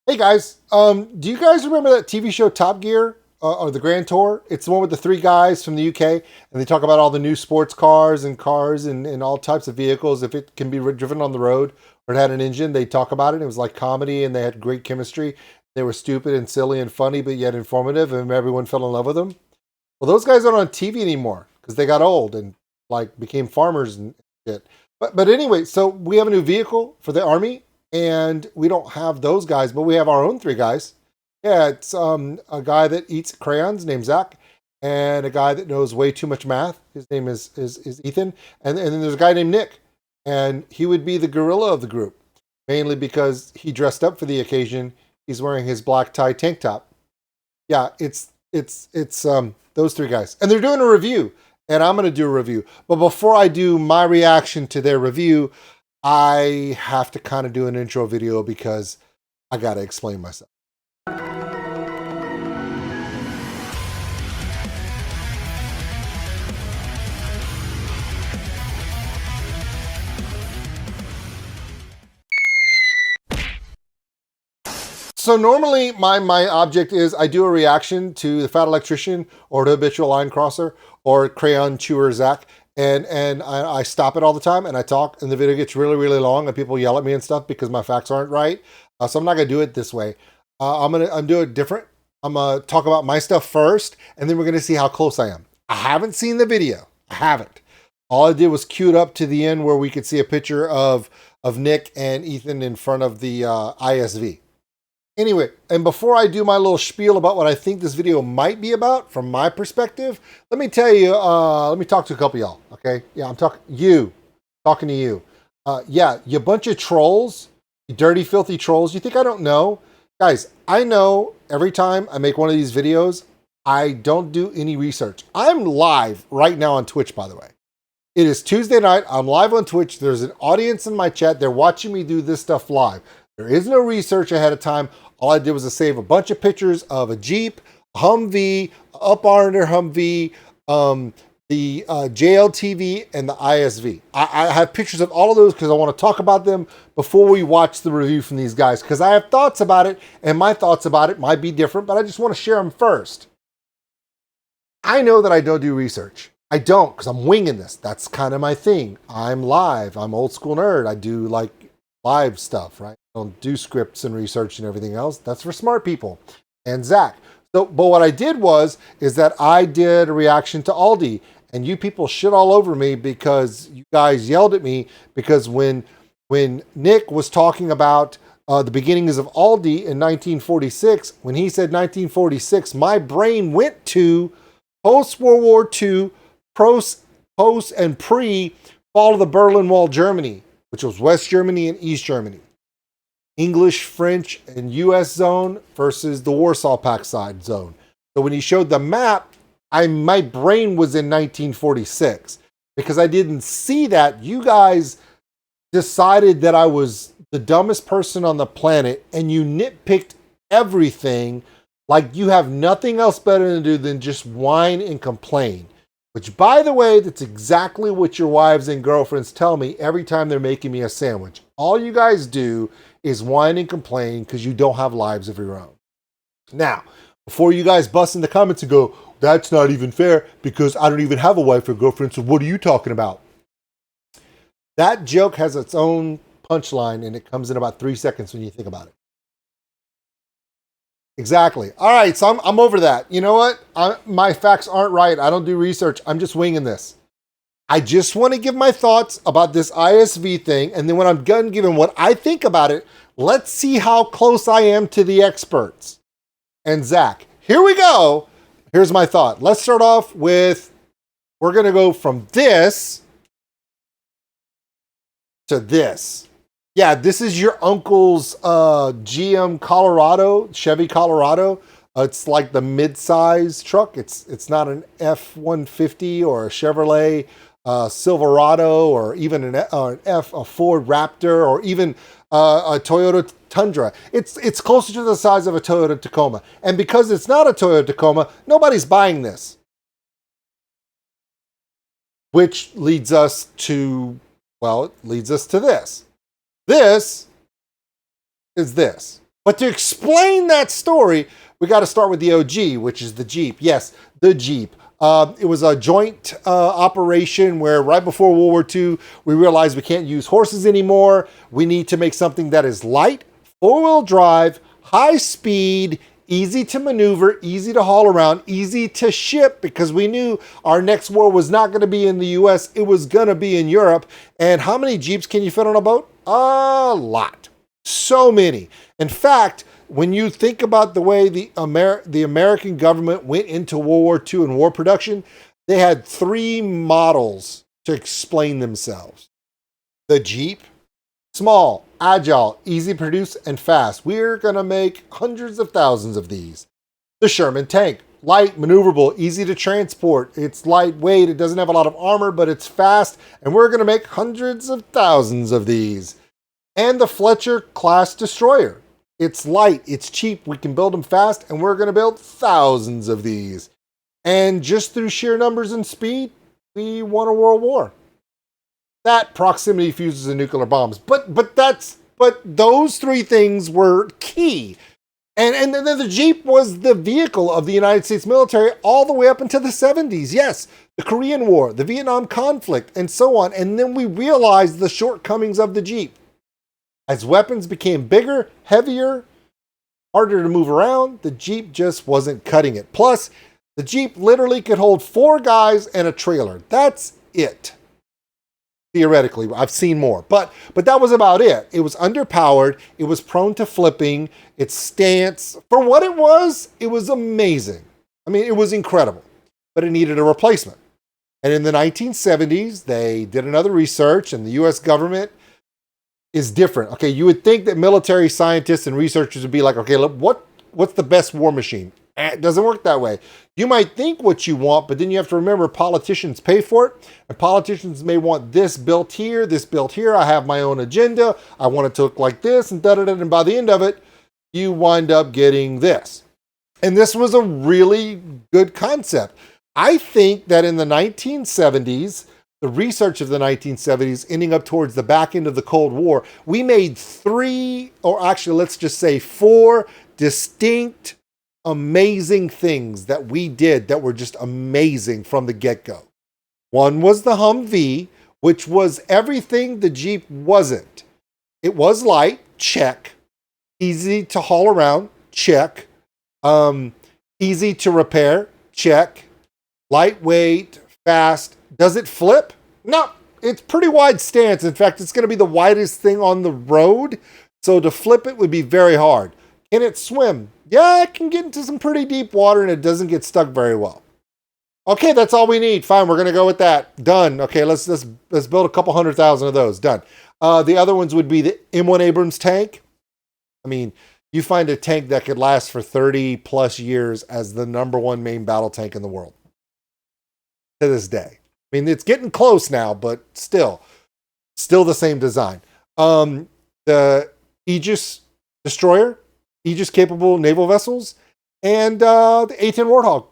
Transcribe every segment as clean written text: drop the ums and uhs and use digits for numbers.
Hey guys, do you guys remember that TV show Top Gear or the Grand Tour? It's the one with the three guys from the UK, and they talk about all the new sports cars and all types of vehicles. If it can be driven on the road or it had an engine, they talk about it. It was like comedy, and they had great chemistry. They were stupid and silly and funny, but yet informative, and everyone fell in love with them. Well, those guys aren't on TV anymore because they got old and like became farmers and shit. But anyway, so we have a new vehicle for the army, and we don't have those guys, but we have our own three guys. Yeah, it's a guy that eats crayons named Zach, and a guy that knows way too much math. His name is Ethan, and then there's a guy named Nick, and he would be the gorilla of the group, mainly because he dressed up for the occasion. He's wearing his black tie tank top. Yeah, it's those three guys, and they're doing a review, and I'm going to do a review. But before I do my reaction to their review, I have to kind of do an intro video because I got to explain myself. So normally my object is I do a reaction to the Fat Electrician or the Habitual Line Crosser or Crayon Chewer Zach, and I stop it all the time and I talk, and the video gets really long and people yell at me and stuff because my facts aren't right. So I'm not gonna do it this way. I'm doing it different. I'm gonna talk about my stuff first, and then we're gonna see how close I am. I haven't seen the video. I haven't. All I did was cue it up to the end where we could see a picture of Nick and Ethan in front of the ISV. Anyway, and before I do my little spiel about what I think this video might be about from my perspective, let me tell you, let me talk to a couple of y'all, okay? Yeah, I'm talking to you. Yeah, you bunch of trolls, you dirty, filthy trolls. You think I don't know? Guys, I know every time I make one of these videos, I don't do any research. I'm live right now on Twitch, by the way. It is Tuesday night. I'm live on Twitch. There's an audience in my chat. They're watching me do this stuff live. There is no research ahead of time. All I did was to save a bunch of pictures of a Jeep, a Humvee, up Arner Humvee, the JLTV, and the ISV. I have pictures of all of those because I want to talk about them before we watch the review from these guys, because I have thoughts about it, and my thoughts about it might be different, but I just want to share them first. I know that I don't do research. I don't, because I'm winging this. That's kind of my thing. I'm live. I'm old school nerd. I do like live stuff, right? I don't do scripts and research and everything else. That's for smart people. And Zach. So, but what I did is that I did a reaction to Aldi, and you people shit all over me because you guys yelled at me because when Nick was talking about the beginnings of Aldi in 1946, when he said 1946, my brain went to post-World War II, post and pre-fall of the Berlin Wall, Germany, which was West Germany and East Germany. English, French, and U.S. zone versus the Warsaw Pact side zone. So when he showed the map, my brain was in 1946. Because I didn't see that, you guys decided that I was the dumbest person on the planet, and you nitpicked everything like you have nothing else better to do than just whine and complain. Which, by the way, that's exactly what your wives and girlfriends tell me every time they're making me a sandwich. All you guys do is whine and complain because you don't have lives of your own. Now, before you guys bust in the comments and go, that's not even fair because I don't even have a wife or girlfriend, so what are you talking about? That joke has its own punchline, and it comes in about 3 seconds when you think about it. Exactly. All right, so I'm over that. You know what? My facts aren't right. I don't do research. I'm just winging this. I just want to give my thoughts about this ISV thing, and then when I'm done giving what I think about it, let's see how close I am to the experts. And Zach, here we go. Here's my thought. Let's start off with, we're going to go from this to this. Yeah, this is your uncle's GM Colorado, Chevy Colorado. It's like the mid-size truck. It's not an F-150 or a Chevrolet Silverado or even a Ford Raptor or even a Toyota Tundra. It's closer to the size of a Toyota Tacoma. And because it's not a Toyota Tacoma, nobody's buying this. Which leads us to, well, it leads us to this. This is this. But to explain that story, we got to start with the OG, which is the Jeep. Yes, the Jeep. It was a joint operation where right before World War II, we realized we can't use horses anymore. We need to make something that is light, four-wheel drive, high speed, easy to maneuver, easy to haul around, easy to ship, because we knew our next war was not going to be in the US, it was going to be in Europe. And how many Jeeps can you fit on a boat? A lot. So many. In fact, when you think about the way the American government went into World War II and war production, they had three models to explain themselves. The Jeep, small, agile, easy to produce, and fast. We're going to make hundreds of thousands of these. The Sherman tank, light, maneuverable, easy to transport. It's lightweight. It doesn't have a lot of armor, but it's fast. And we're going to make hundreds of thousands of these. And the Fletcher class destroyer. It's light, it's cheap, we can build them fast, and we're going to build thousands of these. And just through sheer numbers and speed, we won a world war. That proximity fuses and nuclear bombs. But those three things were key. And then the Jeep was the vehicle of the United States military all the way up into the 70s. Yes, the Korean War, the Vietnam conflict, and so on. And then we realized the shortcomings of the Jeep. As weapons became bigger, heavier, harder to move around, the Jeep just wasn't cutting it. Plus, the Jeep literally could hold 4 guys and a trailer. That's it. Theoretically, I've seen more, but that was about it. It was underpowered. It was prone to flipping. Its stance, for what it was amazing. I mean, it was incredible, but it needed a replacement. And in the 1970s, they did another research, and the U.S. government is different. Okay, you would think that military scientists and researchers would be like, okay, look, what's the best war machine? It doesn't work that way. You might think what you want, but then you have to remember politicians pay for it, and politicians may want this built here, this built here. I have my own agenda. I want it to look like this, and da-da-da, and by the end of it, you wind up getting this. And this was a really good concept. I think that in the 1970s, the research of the 1970s, ending up towards the back end of the Cold War, we made 3, or actually let's just say 4 distinct, amazing things that we did that were just amazing from the get-go. One was the Humvee, which was everything the Jeep wasn't. It was light, check. Easy to haul around, check. Easy to repair, check. Lightweight, fast. Does it flip? No, it's pretty wide stance. In fact, it's going to be the widest thing on the road. So to flip it would be very hard. Can it swim? Yeah, it can get into some pretty deep water and it doesn't get stuck very well. Okay, that's all we need. Fine, we're going to go with that. Done. Okay, let's build a couple 100,000 of those. Done. The other ones would be the M1 Abrams tank. I mean, you find a tank that could last for 30 plus years as the #1 main battle tank in the world. To this day. I mean, it's getting close now, but still the same design. The Aegis destroyer, Aegis capable naval vessels, and the A-10 Warthog.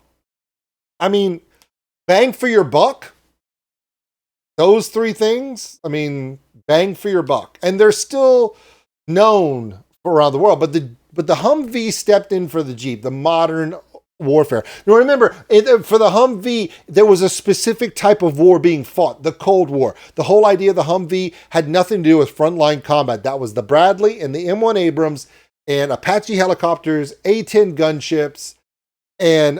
I mean, bang for your buck. Those 3 things, I mean, bang for your buck. And they're still known around the world, but the Humvee stepped in for the Jeep, the modern warfare. Now remember, for the Humvee, there was a specific type of war being fought, the Cold War. The whole idea of the Humvee had nothing to do with frontline combat. That was the Bradley and the M1 Abrams and Apache helicopters, A-10 gunships, and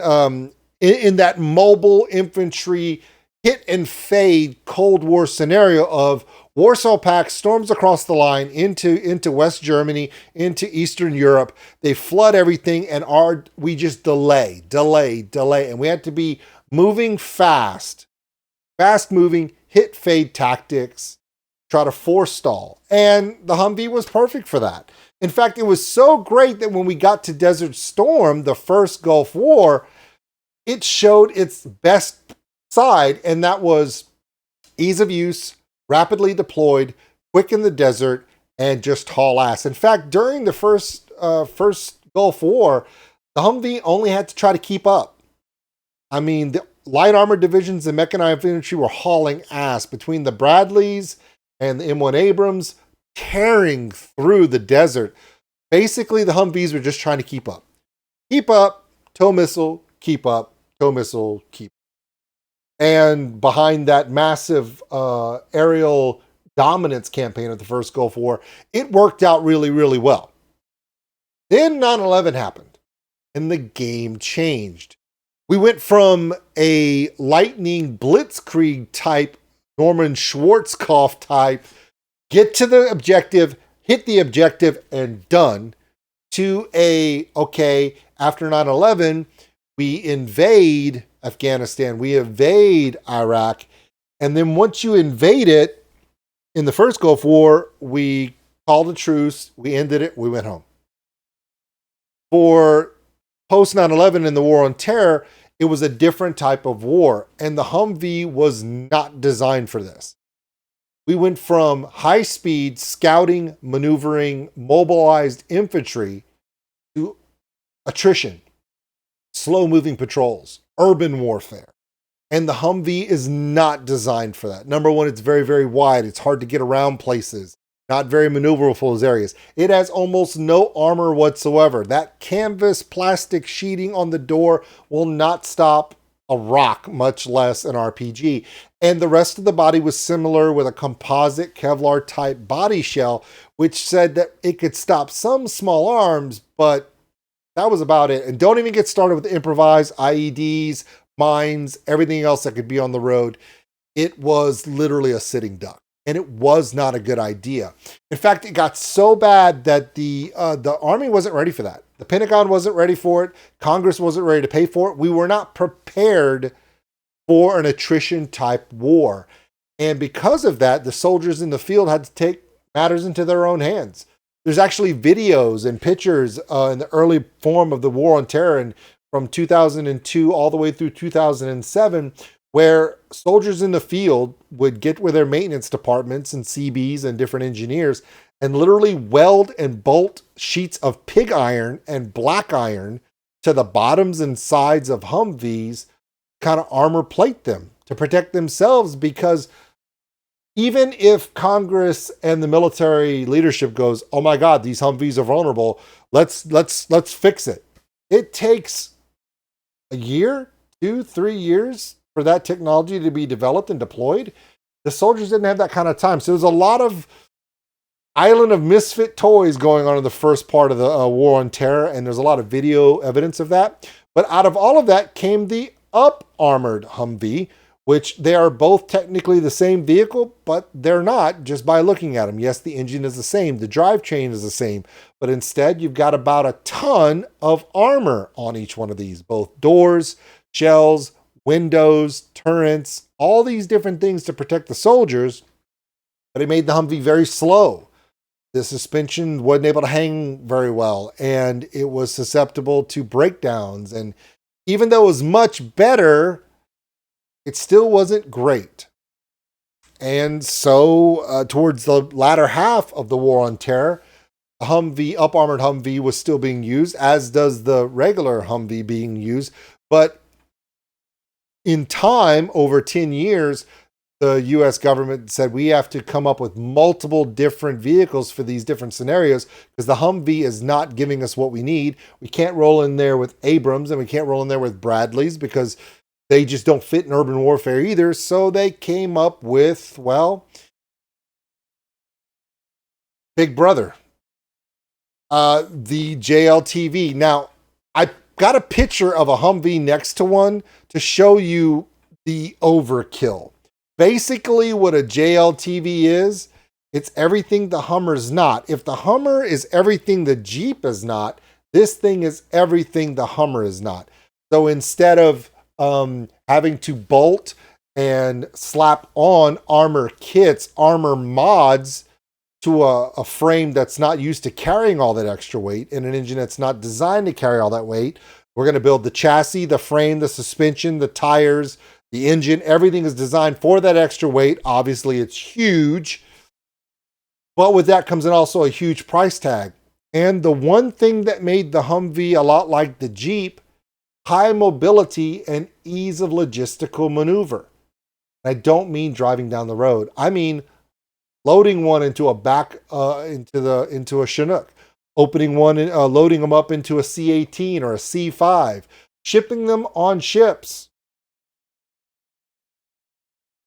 in that mobile infantry hit and fade Cold War scenario of Warsaw Pact storms across the line into West Germany, into Eastern Europe. They flood everything, and we just delay. And we had to be moving fast moving, hit fade tactics, try to forestall. And the Humvee was perfect for that. In fact, it was so great that when we got to Desert Storm, the first Gulf War, it showed its best side, and that was ease of use, rapidly deployed, quick in the desert, and just haul ass. In fact, during the first Gulf War, the Humvee only had to try to keep up. I mean, the light armored divisions and mechanized infantry were hauling ass between the Bradleys and the M1 Abrams, tearing through the desert. Basically, the Humvees were just trying to keep up. Keep up, tow missile, keep up, tow missile, keep up. And behind that massive aerial dominance campaign of the first Gulf War, it worked out really, really well. Then 9/11 happened, and the game changed. We went from a lightning blitzkrieg type, Norman Schwarzkopf type, get to the objective, hit the objective, and done, to okay, after 9/11, we invade Afghanistan, we invade Iraq, and then once you invade it, in the first Gulf War, we called a truce, we ended it, we went home. For post 9/11 in the war on terror, it was a different type of war, and the Humvee was not designed for this. We went from high-speed scouting, maneuvering, mobilized infantry to attrition, slow-moving patrols, urban warfare. And the Humvee is not designed for that. Number one, it's very, very wide. It's hard to get around places. Not very maneuverable as areas. It has almost no armor whatsoever. That canvas plastic sheeting on the door will not stop a rock, much less an RPG. And the rest of the body was similar, with a composite Kevlar type body shell, which said that it could stop some small arms, but that was about it. And don't even get started with improvised IEDs, mines, everything else that could be on the road. It was literally a sitting duck, and it was not a good idea. In fact, it got so bad that the Army wasn't ready for that. The Pentagon wasn't ready for it. Congress wasn't ready to pay for it. We were not prepared for an attrition type war. And because of that, the soldiers in the field had to take matters into their own hands. There's actually videos and pictures in the early form of the war on terror, and from 2002 all the way through 2007, where soldiers in the field would get with their maintenance departments and CBs and different engineers and literally weld and bolt sheets of pig iron and black iron to the bottoms and sides of Humvees, kind of armor plate them to protect themselves. Because even if Congress and the military leadership goes, oh my God, these Humvees are vulnerable, let's fix it. It takes a year, 2-3 years for that technology to be developed and deployed. The soldiers didn't have that kind of time. So there's a lot of island of misfit toys going on in the first part of the war on terror, and there's a lot of video evidence of that. But out of all of that came the up-armored Humvee, which they are both technically the same vehicle, but they're not just by looking at them. Yes, the engine is the same, the drivetrain is the same, but instead you've got about a ton of armor on each one of these, both doors, shells, windows, turrets, all these different things to protect the soldiers. But it made the Humvee very slow. The suspension wasn't able to hang very well, and it was susceptible to breakdowns. And even though it was much better, it still wasn't great. And so towards the latter half of the war on terror, a Humvee, up-armored Humvee, was still being used, as does the regular Humvee being used. But in time, over 10 years, the U.S. government said we have to come up with multiple different vehicles for these different scenarios, because the Humvee is not giving us what we need. We can't roll in there with Abrams, and we can't roll in there with Bradleys, because they just don't fit in urban warfare either. So they came up with, well, Big Brother, the JLTV. Now, I got a picture of a Humvee next to one to show you the overkill. Basically, what a JLTV is, it's everything the Hummer's not. If the Hummer is everything the Jeep is not, this thing is everything the Hummer is not. So instead of having to bolt and slap on armor kits, armor mods to a frame that's not used to carrying all that extra weight, and an engine that's not designed to carry all that weight, we're going to build the chassis, the frame, the suspension, the tires, the engine. Everything is designed for that extra weight. Obviously, it's huge. But with that comes in also a huge price tag. And the one thing that made the Humvee a lot like the Jeep, high mobility and ease of logistical maneuver. I don't mean driving down the road. I mean loading one into a into a Chinook, opening one and loading them up into a C-18 or a C-5, shipping them on ships.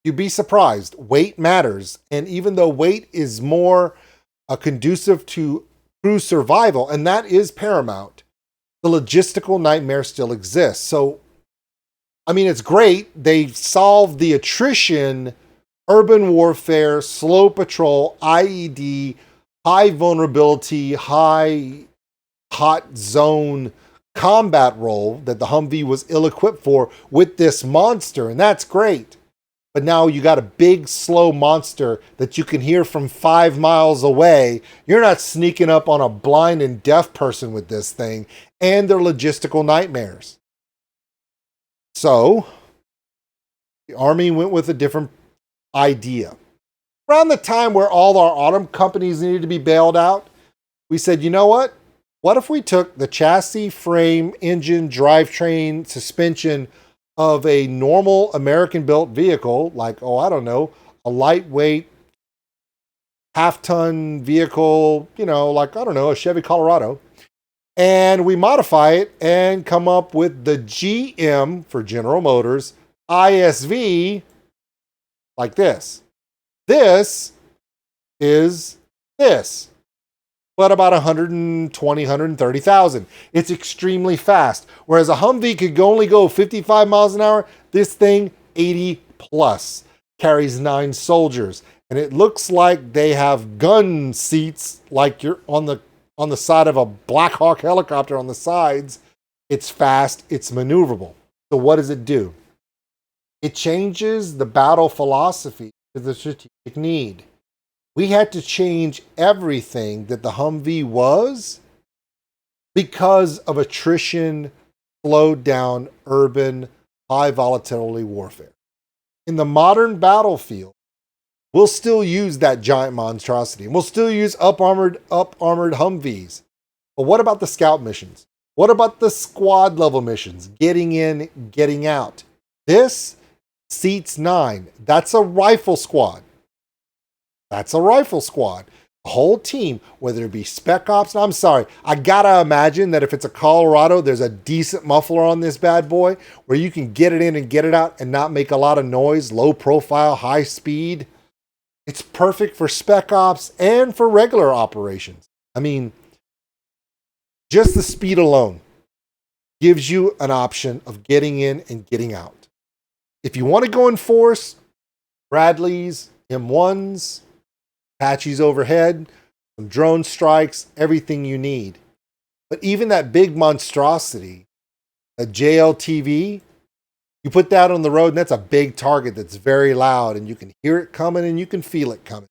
You'd be surprised. Weight matters. And even though weight is more conducive to crew survival, and that is paramount, the logistical nightmare still exists. So, I mean, it's great. They solved the attrition, urban warfare, slow patrol, IED, high vulnerability, high hot zone combat role that the Humvee was ill-equipped for with this monster, and that's great. But now you got a big, slow monster that you can hear from 5 miles away. You're not sneaking up on a blind and deaf person with this thing, and their logistical nightmares. So, the Army went with a different idea. Around the time where all our auto companies needed to be bailed out, we said, you know what? What if we took the chassis, frame, engine, drivetrain, suspension of a normal American-built vehicle, like, I don't know, a lightweight, half-ton vehicle, like, I don't know, a Chevy Colorado, and we modify it and come up with the GM, for General Motors, ISV, like this. This is this, but about 120, 130,000. It's extremely fast. Whereas a Humvee could only go 55 miles an hour, this thing 80 plus, carries 9 soldiers. And it looks like they have gun seats like you're on the side of a Black Hawk helicopter on the sides. It's fast, it's maneuverable. So what does it do? It changes the battle philosophy to the strategic need. We had to change everything that the Humvee was because of attrition, slowed down, urban, high volatility warfare. In the modern battlefield, we'll still use that giant monstrosity. We'll still use up-armored Humvees. But what about the scout missions? What about the squad level missions? Getting in, getting out. This seats 9. That's a rifle squad. That's a rifle squad. A whole team, whether it be spec ops. I'm sorry, I gotta imagine that if it's a Colorado, there's a decent muffler on this bad boy where you can get it in and get it out and not make a lot of noise, low profile, high speed. It's perfect for spec ops and for regular operations. I mean, just the speed alone gives you an option of getting in and getting out. If you want to go in force, Bradleys, M1s, Apaches overhead, some drone strikes, everything you need. But even that big monstrosity, a JLTV, you put that on the road and that's a big target that's very loud and you can hear it coming and you can feel it coming.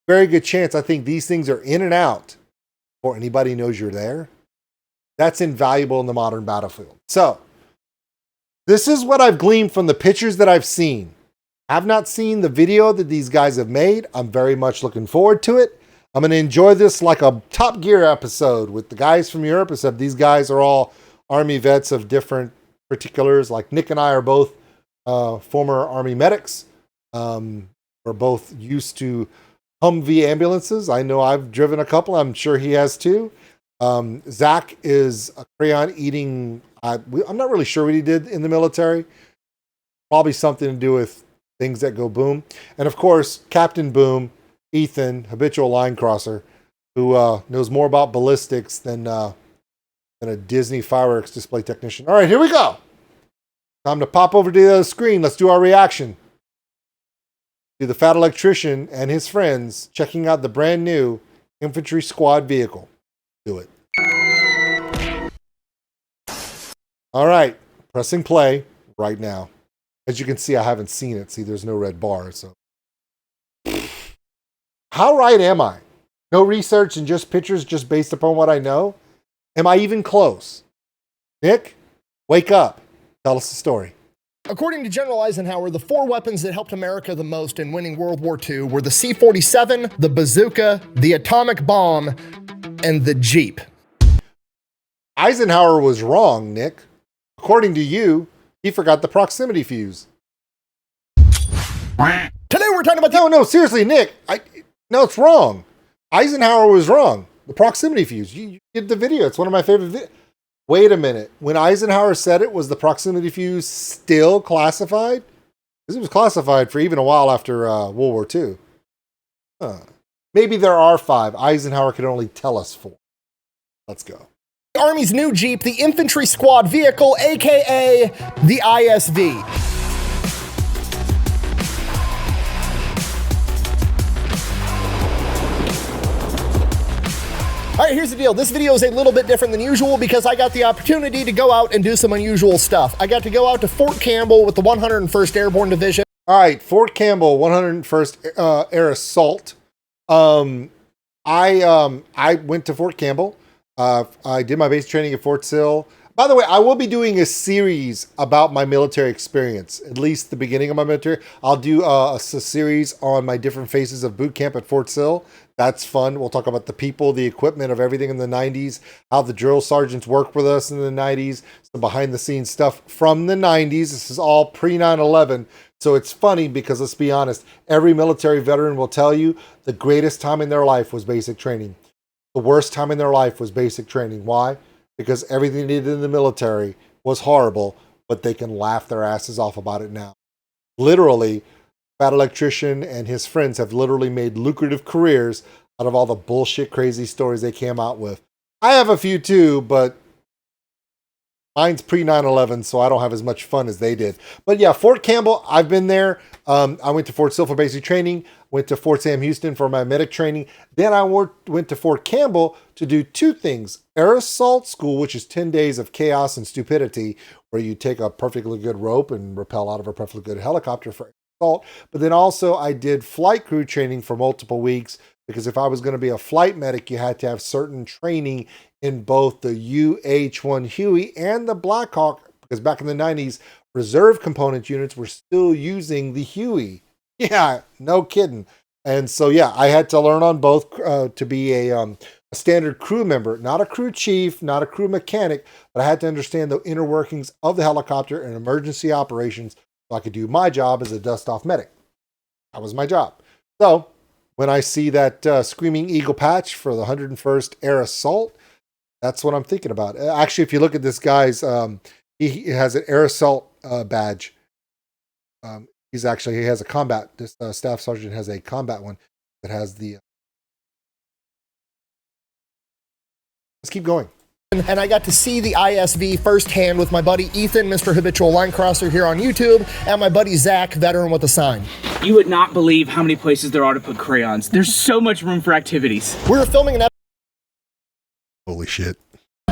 Very good chance I think these things are in and out before anybody knows you're there. That's invaluable in the modern battlefield. So, this is what I've gleaned from the pictures that I've seen. I've not seen the video that these guys have made. I'm very much looking forward to it. I'm going to enjoy this like a Top Gear episode with the guys from Europe. Except these guys are all Army vets of different particulars. Like Nick and I are both former Army medics. We're both used to Humvee ambulances. I know I've driven a couple. I'm sure he has too. Zach is a crayon eating. I'm not really sure what he did in the military. Probably something to do with things that go boom. And of course, Captain Boom, Ethan, habitual line crosser, who knows more about ballistics than a Disney fireworks display technician. All right, here we go. Time to pop over to the other screen. Let's do our reaction to the fat electrician and his friends checking out the brand new infantry squad vehicle. Do it. All right, pressing play right now. As you can see, I haven't seen it. See, there's no red bar. So, how right am I? No research and just pictures just based upon what I know? Am I even close? Nick, wake up. Tell us the story. According to General Eisenhower, the 4 weapons that helped America the most in winning World War II were the C-47, the bazooka, the atomic bomb, and the Jeep. Eisenhower was wrong, Nick. According to you, he forgot the proximity fuse. Today we're talking about No, seriously, Nick. No, it's wrong. Eisenhower was wrong. The proximity fuse. You did the video. It's one of my favorite videos. Wait a minute. When Eisenhower said it, was the proximity fuse still classified? Because it was classified for even a while after World War II. Maybe there are 5. Eisenhower could only tell us 4. Let's go. The Army's new Jeep, the Infantry Squad Vehicle, aka the ISV. All right, here's the deal. This video is a little bit different than usual because I got the opportunity to go out and do some unusual stuff. I got to go out to Fort Campbell with the 101st Airborne Division. All right, Fort Campbell, 101st Air Assault. I went to Fort Campbell. I did my basic training at Fort Sill. By the way, I will be doing a series about my military experience, at least the beginning of my military. I'll do a series on my different phases of boot camp at Fort Sill. That's fun. We'll talk about the people, the equipment of everything in the 90s, how the drill sergeants worked with us in the 90s, some behind the scenes stuff from the 90s. This is all pre 9/11. So it's funny because, let's be honest, every military veteran will tell you the greatest time in their life was basic training. The worst time in their life was basic training. Why? Because everything they did in the military was horrible, but they can laugh their asses off about it now. Literally, Fat Electrician and his friends have literally made lucrative careers out of all the bullshit, crazy stories they came out with. I have a few too, but mine's pre 9/11, so I don't have as much fun as they did. But yeah, Fort Campbell, I've been there. I went to Fort Sill for basic training, went to Fort Sam Houston for my medic training. Then I went to Fort Campbell to do 2 things. Air Assault School, which is 10 days of chaos and stupidity, where you take a perfectly good rope and rappel out of a perfectly good helicopter for assault. But then also I did flight crew training for multiple weeks, because if I was going to be a flight medic, you had to have certain training in both the UH-1 Huey and the Black Hawk, because back in the 90s, reserve component units were still using the Huey. Yeah, no kidding. And so, yeah, I had to learn on both to be a standard crew member, not a crew chief, not a crew mechanic, but I had to understand the inner workings of the helicopter and emergency operations so I could do my job as a dust-off medic. That was my job. So when I see that Screaming Eagle patch for the 101st Air Assault, that's what I'm thinking about. Actually, if you look at this guy's, he has an Air Assault badge. He has a combat. This staff sergeant has a combat one that has the. Let's keep going. And I got to see the ISV firsthand with my buddy Ethan, Mr. Habitual Line Crosser here on YouTube, and my buddy Zach, veteran with a sign. You would not believe how many places there are to put crayons. There's so much room for activities. We were filming an Holy shit.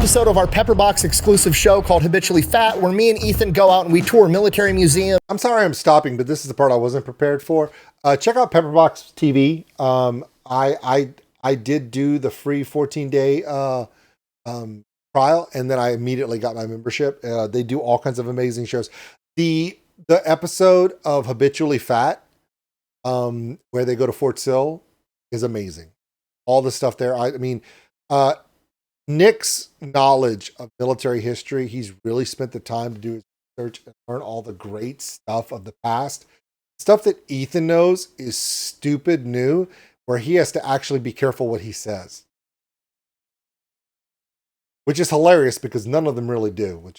episode of our Pepperbox exclusive show called Habitually Fat, where me and Ethan go out and we tour military museums. I'm sorry I'm stopping, but this is the part I wasn't prepared for. Check out Pepperbox TV. I did do the free 14-day trial, and then I immediately got my membership. They do all kinds of amazing shows. The episode of Habitually Fat, where they go to Fort Sill, is amazing. All the stuff there. I mean, Nick's knowledge of military history, he's really spent the time to do his research and learn all the great stuff of the past. Stuff that Ethan knows is stupid new, where he has to actually be careful what he says. Which is hilarious because none of them really do.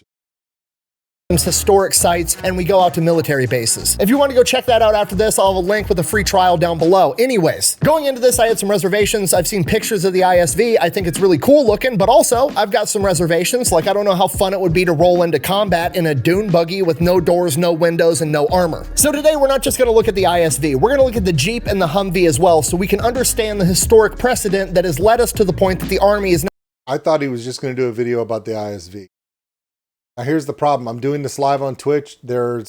Historic sites, and we go out to military bases. If you want to go check that out after this, I'll have a link with a free trial down below. Anyways, going into this, I had some reservations. I've seen pictures of the ISV. I think it's really cool looking, but also I've got some reservations. Like, I don't know how fun it would be to roll into combat in a dune buggy with no doors, no windows, and no armor. So today, we're not just going to look at the ISV. We're going to look at the Jeep and the Humvee as well, so we can understand the historic precedent that has led us to the point that the Army is now. I thought he was just going to do a video about the ISV. Now here's the problem. I'm doing this live on Twitch. There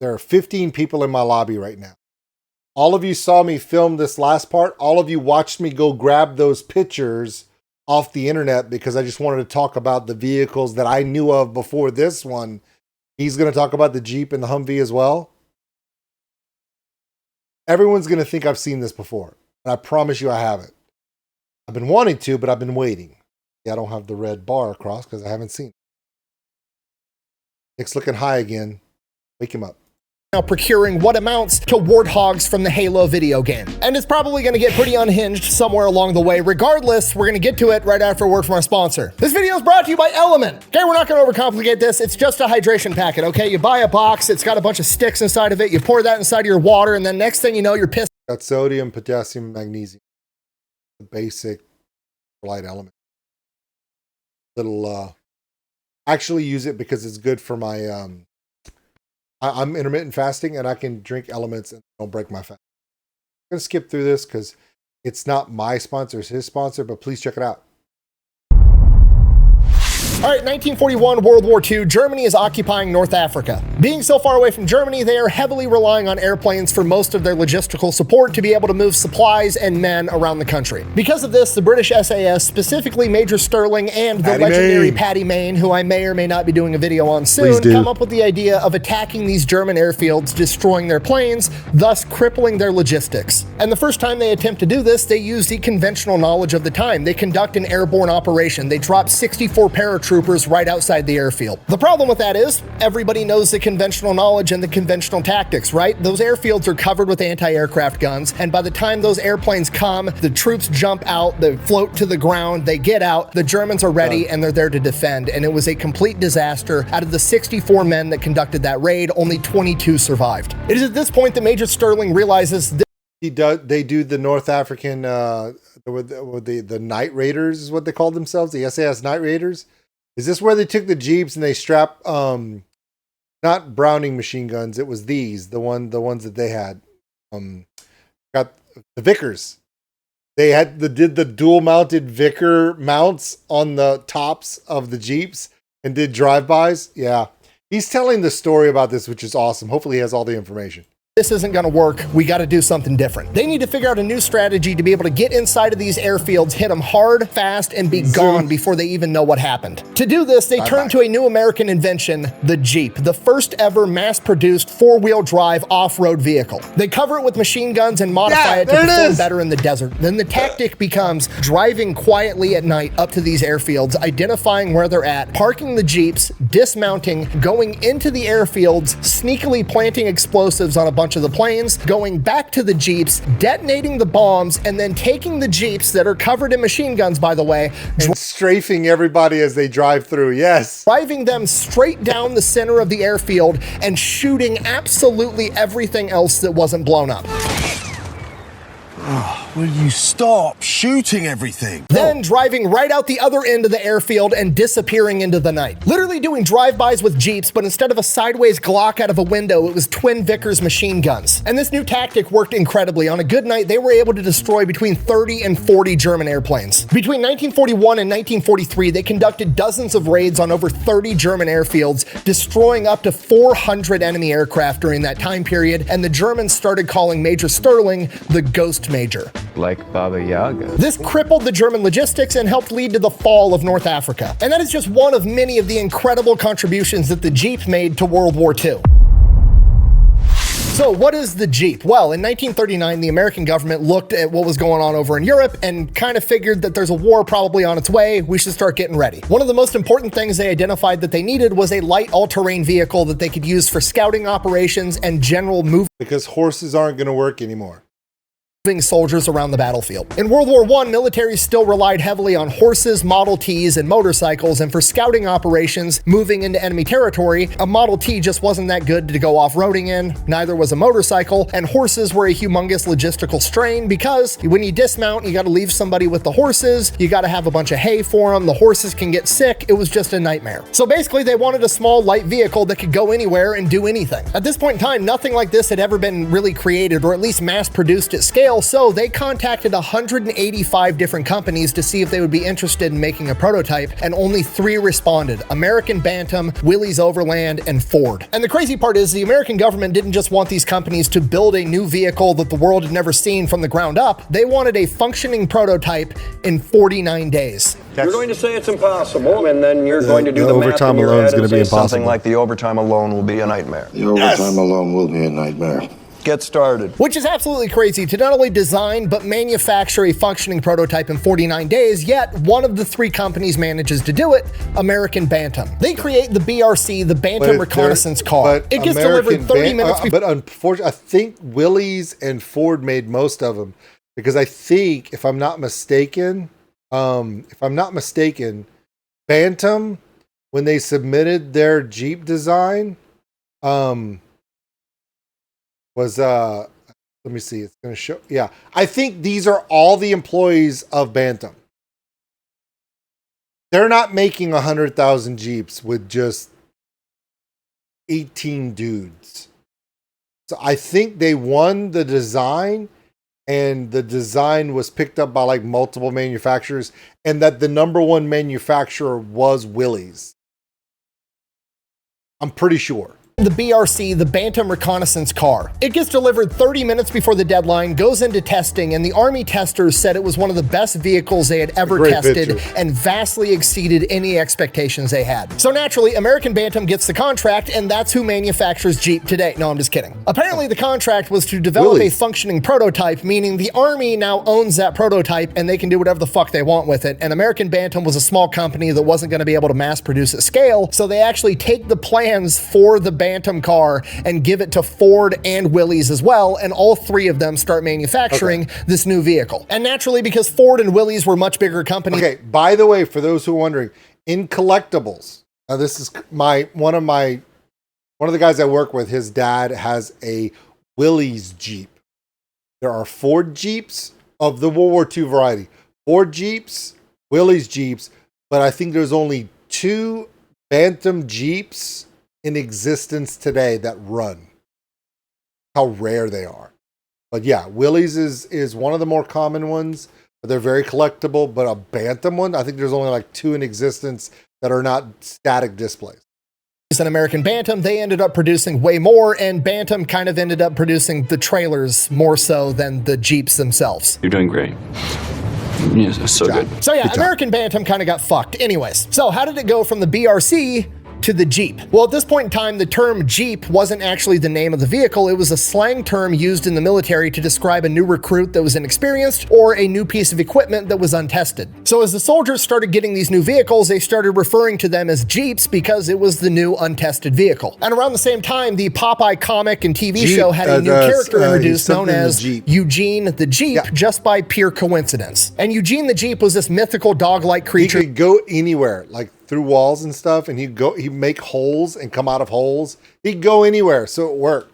are 15 people in my lobby right now. All of you saw me film this last part. All of you watched me go grab those pictures off the internet because I just wanted to talk about the vehicles that I knew of before this one. He's going to talk about the Jeep and the Humvee as well. Everyone's going to think I've seen this before. And I promise you I haven't. I've been wanting to, but I've been waiting. Yeah, I don't have the red bar across because I haven't seen it. Nick's looking high again. Wake him up. now procuring what amounts to warthogs from the Halo video game. And it's probably going to get pretty unhinged somewhere along the way. Regardless, we're going to get to it right after a word from our sponsor. This video is brought to you by Element. Okay, we're not going to overcomplicate this. It's just a hydration packet, okay? You buy a box, it's got a bunch of sticks inside of it, you pour that inside of your water, and then next thing you know, you're pissed. Got sodium, potassium, magnesium. The basic light element. Little, I actually use it because it's good for my, I'm intermittent fasting and I can drink elements and don't break my fast. I'm going to skip through this because it's not my sponsor, it's his sponsor, but please check it out. All right, 1941, World War II, Germany is occupying North Africa. Being so far away from Germany, they are heavily relying on airplanes for most of their logistical support to be able to move supplies and men around the country. Because of this, the British SAS, specifically Major Sterling and the legendary Paddy Mayne, who I may or may not be doing a video on soon, come up with the idea of attacking these German airfields, destroying their planes, thus crippling their logistics. And the first time they attempt to do this, they use the conventional knowledge of the time. They conduct an airborne operation. They drop 64 paratroopers right outside the airfield. The problem with that is everybody knows the conventional knowledge and the conventional tactics, right? Those airfields are covered with anti-aircraft guns, and by the time those airplanes come, the troops jump out, they float to the ground, they get out, the Germans are ready, and they're there to defend. And it was a complete disaster. Out of the 64 men that conducted that raid, only 22 survived. It is at this point that Major Sterling realizes they do the North African, the Night Raiders is what they called themselves, the SAS Night Raiders. Is this where they took the Jeeps and they strapped, not Browning machine guns? It was the ones that they had. Got the Vickers. They did the dual mounted Vicker mounts on the tops of the Jeeps and did drive-bys. Yeah. He's telling the story about this, which is awesome. Hopefully he has all the information. This isn't going to work. We got to do something different. They need to figure out a new strategy to be able to get inside of these airfields, hit them hard, fast, and be gone before they even know what happened. To do this, they turn to a new American invention, the Jeep, the first ever mass-produced four-wheel drive off-road vehicle. They cover it with machine guns and modify it to perform better in the desert. Then the tactic becomes driving quietly at night up to these airfields, identifying where they're at, parking the Jeeps, dismounting, going into the airfields, sneakily planting explosives on a bunch of the planes, going back to the Jeeps, detonating the bombs, and then taking the Jeeps that are covered in machine guns, by the way, and strafing everybody as they drive through. Yes. Driving them straight down the center of the airfield and shooting absolutely everything else that wasn't blown up. Will you stop shooting everything? Then driving right out the other end of the airfield and disappearing into the night. Literally doing drive-bys with Jeeps, but instead of a sideways Glock out of a window, it was twin Vickers machine guns. And this new tactic worked incredibly. On a good night, they were able to destroy between 30 and 40 German airplanes. Between 1941 and 1943, they conducted dozens of raids on over 30 German airfields, destroying up to 400 enemy aircraft during that time period, and the Germans started calling Major Sterling the Ghost Major. Like Baba Yaga. This crippled the German logistics and helped lead to the fall of North Africa. And that is just one of many of the incredible contributions that the Jeep made to World War II. So what is the Jeep? Well, in 1939, the American government looked at what was going on over in Europe and kind of figured that there's a war probably on its way. We should start getting ready. One of the most important things they identified that they needed was a light all-terrain vehicle that they could use for scouting operations and general movement. Because horses aren't going to work anymore. Soldiers around the battlefield. In World War I, militaries still relied heavily on horses, Model Ts, and motorcycles, and for scouting operations, moving into enemy territory, a Model T just wasn't that good to go off-roading in, neither was a motorcycle, and horses were a humongous logistical strain because when you dismount, you gotta leave somebody with the horses, you gotta have a bunch of hay for them, the horses can get sick, it was just a nightmare. So basically, they wanted a small, light vehicle that could go anywhere and do anything. At this point in time, nothing like this had ever been really created, or at least mass-produced at scale, so they contacted 185 different companies to see if they would be interested in making a prototype, and only 3 responded: American Bantam, Willys Overland, and Ford. And the crazy part is the American government didn't just want these companies to build a new vehicle that the world had never seen from the ground up, they wanted a functioning prototype in 49 days. You're going to say it's impossible, and then you're going to do the math overtime in your alone head is going and to be say impossible. something like the overtime alone will be a nightmare. The overtime alone will be a nightmare. Get started. Which is absolutely crazy to not only design, but manufacture a functioning prototype in 49 days, yet one of the 3 companies manages to do it, American Bantam. They create the BRC, the Bantam Reconnaissance Car. It gets delivered 30 minutes before. But unfortunately, I think Willys and Ford made most of them, because I think, if I'm not mistaken, Bantam, when they submitted their Jeep design, was let me see, it's going to show. Yeah, I think these are all the employees of Bantam. They're not making 100,000 Jeeps with just 18 dudes. So I think they won the design, and the design was picked up by like multiple manufacturers, and that the number 1 manufacturer was Willys. I'm pretty sure. The BRC, the Bantam Reconnaissance Car. It gets delivered 30 minutes before the deadline, goes into testing, and the Army testers said it was one of the best vehicles they had ever tested and vastly exceeded any expectations they had. So naturally, American Bantam gets the contract, and that's who manufactures Jeep today. No, I'm just kidding. Apparently, the contract was to develop a functioning prototype, meaning the Army now owns that prototype, and they can do whatever the fuck they want with it. And American Bantam was a small company that wasn't going to be able to mass produce at scale, so they actually take the plans for the Bantam car and give it to Ford and Willys as well, and all 3 of them start manufacturing this new vehicle. And naturally, because Ford and Willys were much bigger companies. Okay, by the way, for those who are wondering, in collectibles, now this is one of the guys I work with, his dad has a Willys Jeep. There are Ford Jeeps of the World War II variety, Ford Jeeps, Willys Jeeps, but I think there's only 2 Bantam Jeeps in existence today that run. How rare they are. But yeah, Willys is one of the more common ones, but they're very collectible. But a Bantam one, I think there's only like 2 in existence that are not static displays. An American Bantam, they ended up producing way more, and Bantam kind of ended up producing the trailers more so than the Jeeps themselves. You're doing great. Yes, so good. So yeah, American Bantam kind of got fucked. Anyways, so how did it go from the BRC to the Jeep? Well, at this point in time, the term Jeep wasn't actually the name of the vehicle. It was a slang term used in the military to describe a new recruit that was inexperienced or a new piece of equipment that was untested. So as the soldiers started getting these new vehicles, they started referring to them as Jeeps because it was the new untested vehicle. And around the same time, the Popeye comic and TV show had a new character introduced known as Eugene the Jeep, just by pure coincidence. And Eugene the Jeep was this mythical dog-like creature. He could go anywhere, like through walls and stuff, and he'd make holes and come out of holes. He'd go anywhere, so it worked.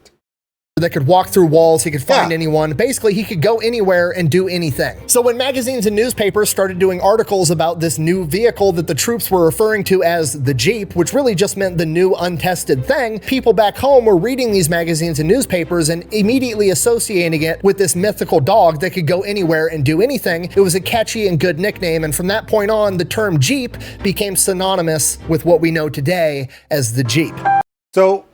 That could walk through walls, he could find anyone. Basically, he could go anywhere and do anything. So when magazines and newspapers started doing articles about this new vehicle that the troops were referring to as the Jeep, which really just meant the new untested thing, people back home were reading these magazines and newspapers and immediately associating it with this mythical dog that could go anywhere and do anything. It was a catchy and good nickname, and from that point on, the term Jeep became synonymous with what we know today as the Jeep. So,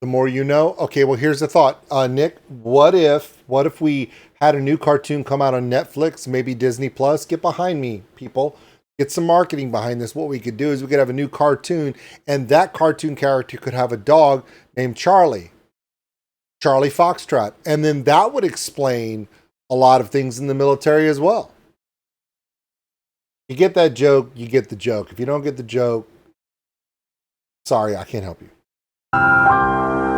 the more you know. Okay, well, here's the thought. Nick, what if we had a new cartoon come out on Netflix, maybe Disney Plus? Get behind me, people. Get some marketing behind this. What we could do is we could have a new cartoon, and that cartoon character could have a dog named Charlie Foxtrot. And then that would explain a lot of things in the military as well. You get that joke, you get the joke. If you don't get the joke, sorry, I can't help you.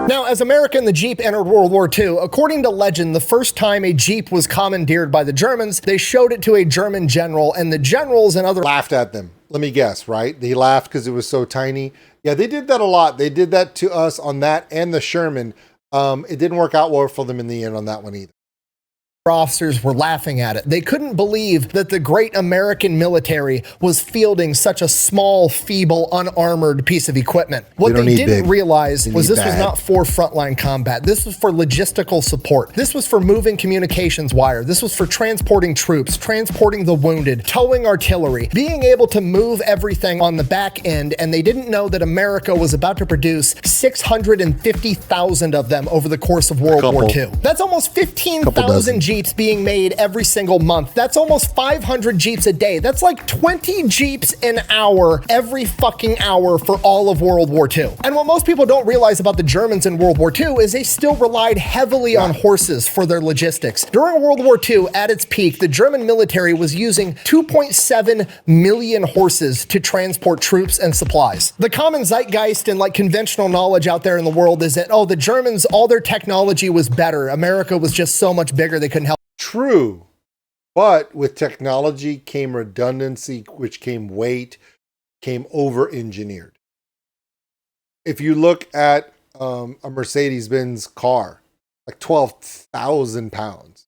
Now, as America and the Jeep entered World War II, according to legend, the first time a Jeep was commandeered by the Germans, they showed it to a German general, and the generals and other laughed at them. Let me guess, right? They laughed because it was so tiny. Yeah, they did that a lot. They did that to us on that and the Sherman. It didn't work out well for them in the end on that one either. Officers were laughing at it. They couldn't believe that the great American military was fielding such a small, feeble, unarmored piece of equipment. What they didn't realize was this was not for frontline combat. This was for logistical support. This was for moving communications wire. This was for transporting troops, transporting the wounded, towing artillery, being able to move everything on the back end, and they didn't know that America was about to produce 650,000 of them over the course of World War II. That's almost 15,000 Jeeps Jeeps being made every single month. That's almost 500 Jeeps a day. That's like 20 Jeeps an hour every fucking hour for all of World War II. And what most people don't realize about the Germans in World War II is they still relied heavily on horses for their logistics. During World War II, at its peak, the German military was using 2.7 million horses to transport troops and supplies. The common zeitgeist and like conventional knowledge out there in the world is that, oh, the Germans, all their technology was better. America was just so much bigger they couldn't help. True. But with technology came redundancy, which came weight, came over-engineered. If you look at a Mercedes-Benz car, like 12,000 pounds.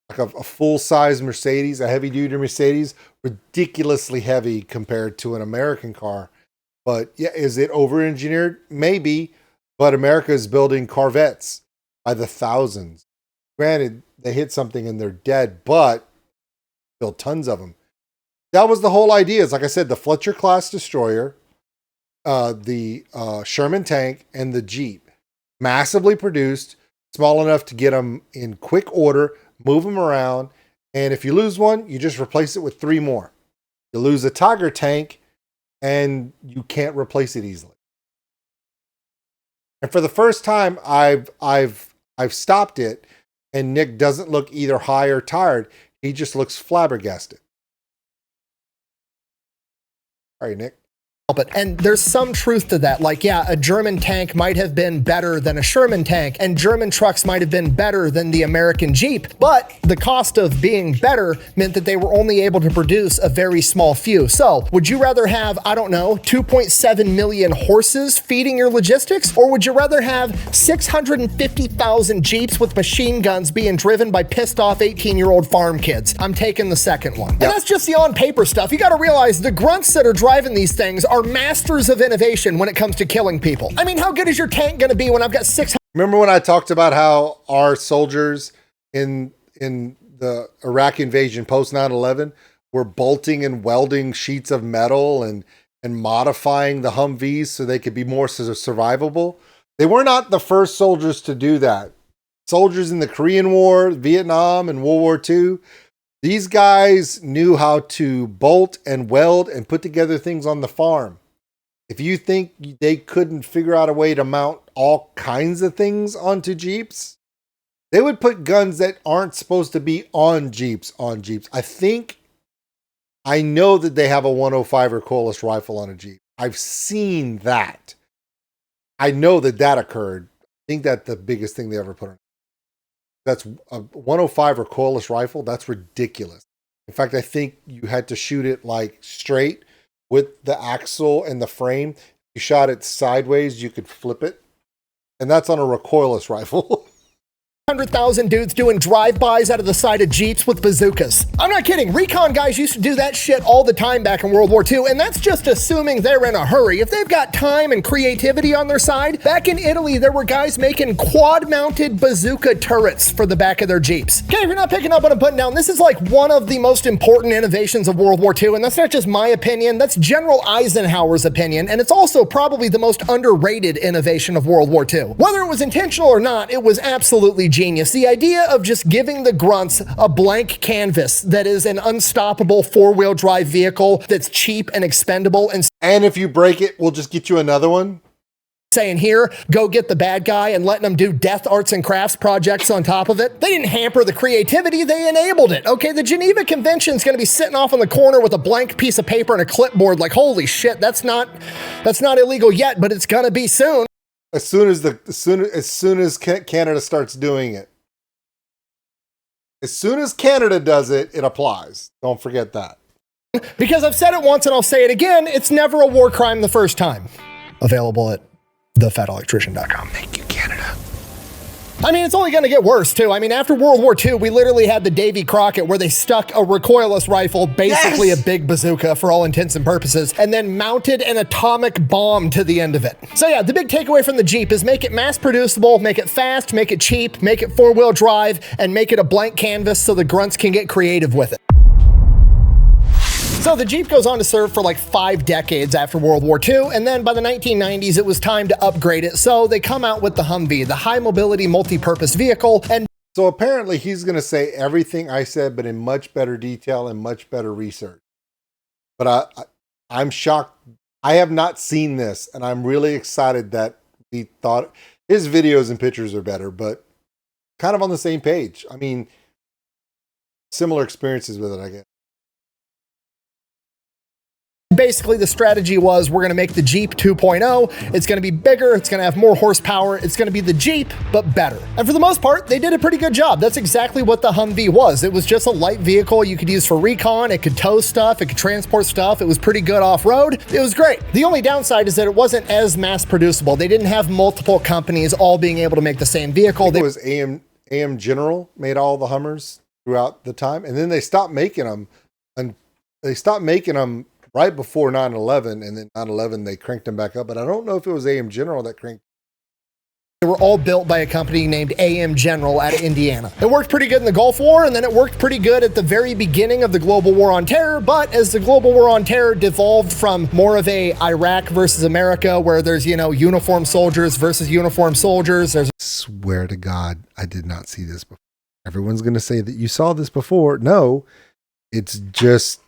Like a full-size Mercedes, a heavy-duty Mercedes, ridiculously heavy compared to an American car. But yeah, is it over-engineered? Maybe. But America is building Corvettes by the thousands. Granted, they hit something and they're dead, but built tons of them. That was the whole idea. It's like I said, the Fletcher-class destroyer, the Sherman tank, and the Jeep. Massively produced, small enough to get them in quick order, move them around, and if you lose one, you just replace it with 3 more. You lose a Tiger tank, and you can't replace it easily. And for the first time, I've stopped it, and Nick doesn't look either high or tired. He just looks flabbergasted. All right, Nick. And there's some truth to that. Like, yeah, a German tank might have been better than a Sherman tank, and German trucks might have been better than the American Jeep, but the cost of being better meant that they were only able to produce a very small few. So, would you rather have, I don't know, 2.7 million horses feeding your logistics, or would you rather have 650,000 Jeeps with machine guns being driven by pissed off 18-year-old farm kids? I'm taking the second one. Yep. And that's just the on-paper stuff. You gotta realize the grunts that are driving these things are masters of innovation when it comes to killing people. I mean, how good is your tank going to be when I've got 600? Remember when I talked about how our soldiers in the Iraq invasion post 9/11 were bolting and welding sheets of metal and modifying the Humvees so they could be more survivable? They were not the first soldiers to do that. Soldiers in the Korean War, Vietnam, and World War II, these guys knew how to bolt and weld and put together things on the farm. If you think they couldn't figure out a way to mount all kinds of things onto Jeeps, they would put guns that aren't supposed to be on Jeeps on Jeeps. I know that they have a 105 recoilless rifle on a Jeep. I've seen that. I know that occurred. I think that's the biggest thing they ever put on. That's a 105 recoilless rifle. That's ridiculous. In fact, I think you had to shoot it like straight with the axle and the frame. If you shot it sideways, you could flip it. And that's on a recoilless rifle. 100,000 dudes doing drive-bys out of the side of Jeeps with bazookas. I'm not kidding. Recon guys used to do that shit all the time back in World War II, and that's just assuming they're in a hurry. If they've got time and creativity on their side, back in Italy, there were guys making quad-mounted bazooka turrets for the back of their Jeeps. Okay, if you're not picking up what I'm putting down, this is like one of the most important innovations of World War II, and that's not just my opinion, that's General Eisenhower's opinion, and it's also probably the most underrated innovation of World War II. Whether it was intentional or not, it was absolutely genius. The idea of just giving the grunts a blank canvas that is an unstoppable 4-wheel drive vehicle that's cheap and expendable, and if you break it, we'll just get you another one. Saying here, go get the bad guy and letting them do death arts and crafts projects on top of it. They didn't hamper the creativity, they enabled it. Okay, the Geneva Convention is going to be sitting off in the corner with a blank piece of paper and a clipboard like, holy shit, that's not illegal yet, but it's going to be soon. As soon as Canada starts doing it. As soon as Canada does it, it applies. Don't forget that. Because I've said it once and I'll say it again, it's never a war crime the first time. Available at thefatelectrician.com. Thank you, Canada. I mean, it's only going to get worse, too. I mean, after World War II, we literally had the Davy Crockett where they stuck a recoilless rifle, basically a big bazooka for all intents and purposes, and then mounted an atomic bomb to the end of it. So yeah, the big takeaway from the Jeep is make it mass producible, make it fast, make it cheap, make it 4-wheel drive, and make it a blank canvas so the grunts can get creative with it. So the Jeep goes on to serve for like 5 decades after World War II, and then by the 1990s, it was time to upgrade it. So they come out with the Humvee, the high mobility multi-purpose vehicle, and So apparently he's going to say everything I said, but in much better detail and much better research. But I'm shocked. I have not seen this, and I'm really excited that he thought his videos and pictures are better, but kind of on the same page. I mean, similar experiences with it, I guess. Basically, the strategy was we're going to make the Jeep 2.0. It's going to be bigger. It's going to have more horsepower. It's going to be the Jeep, but better. And for the most part, they did a pretty good job. That's exactly what the Humvee was. It was just a light vehicle you could use for recon. It could tow stuff. It could transport stuff. It was pretty good off-road. It was great. The only downside is that it wasn't as mass producible. They didn't have multiple companies all being able to make the same vehicle. It was AM General made all the Hummers throughout the time, and then they stopped making them. And they stopped making them right before 9/11, and then 9/11 they cranked them back up. But I don't know if it was AM General that cranked. They were all built by a company named AM General out of Indiana. It worked pretty good in the Gulf War, and then it worked pretty good at the very beginning of the global war on terror. But as the global war on terror devolved from more of a Iraq versus America, where there's, you know, uniformed soldiers versus uniformed soldiers, there's... Swear to God, I did not see this before. Everyone's going to say that you saw this before. No, it's just...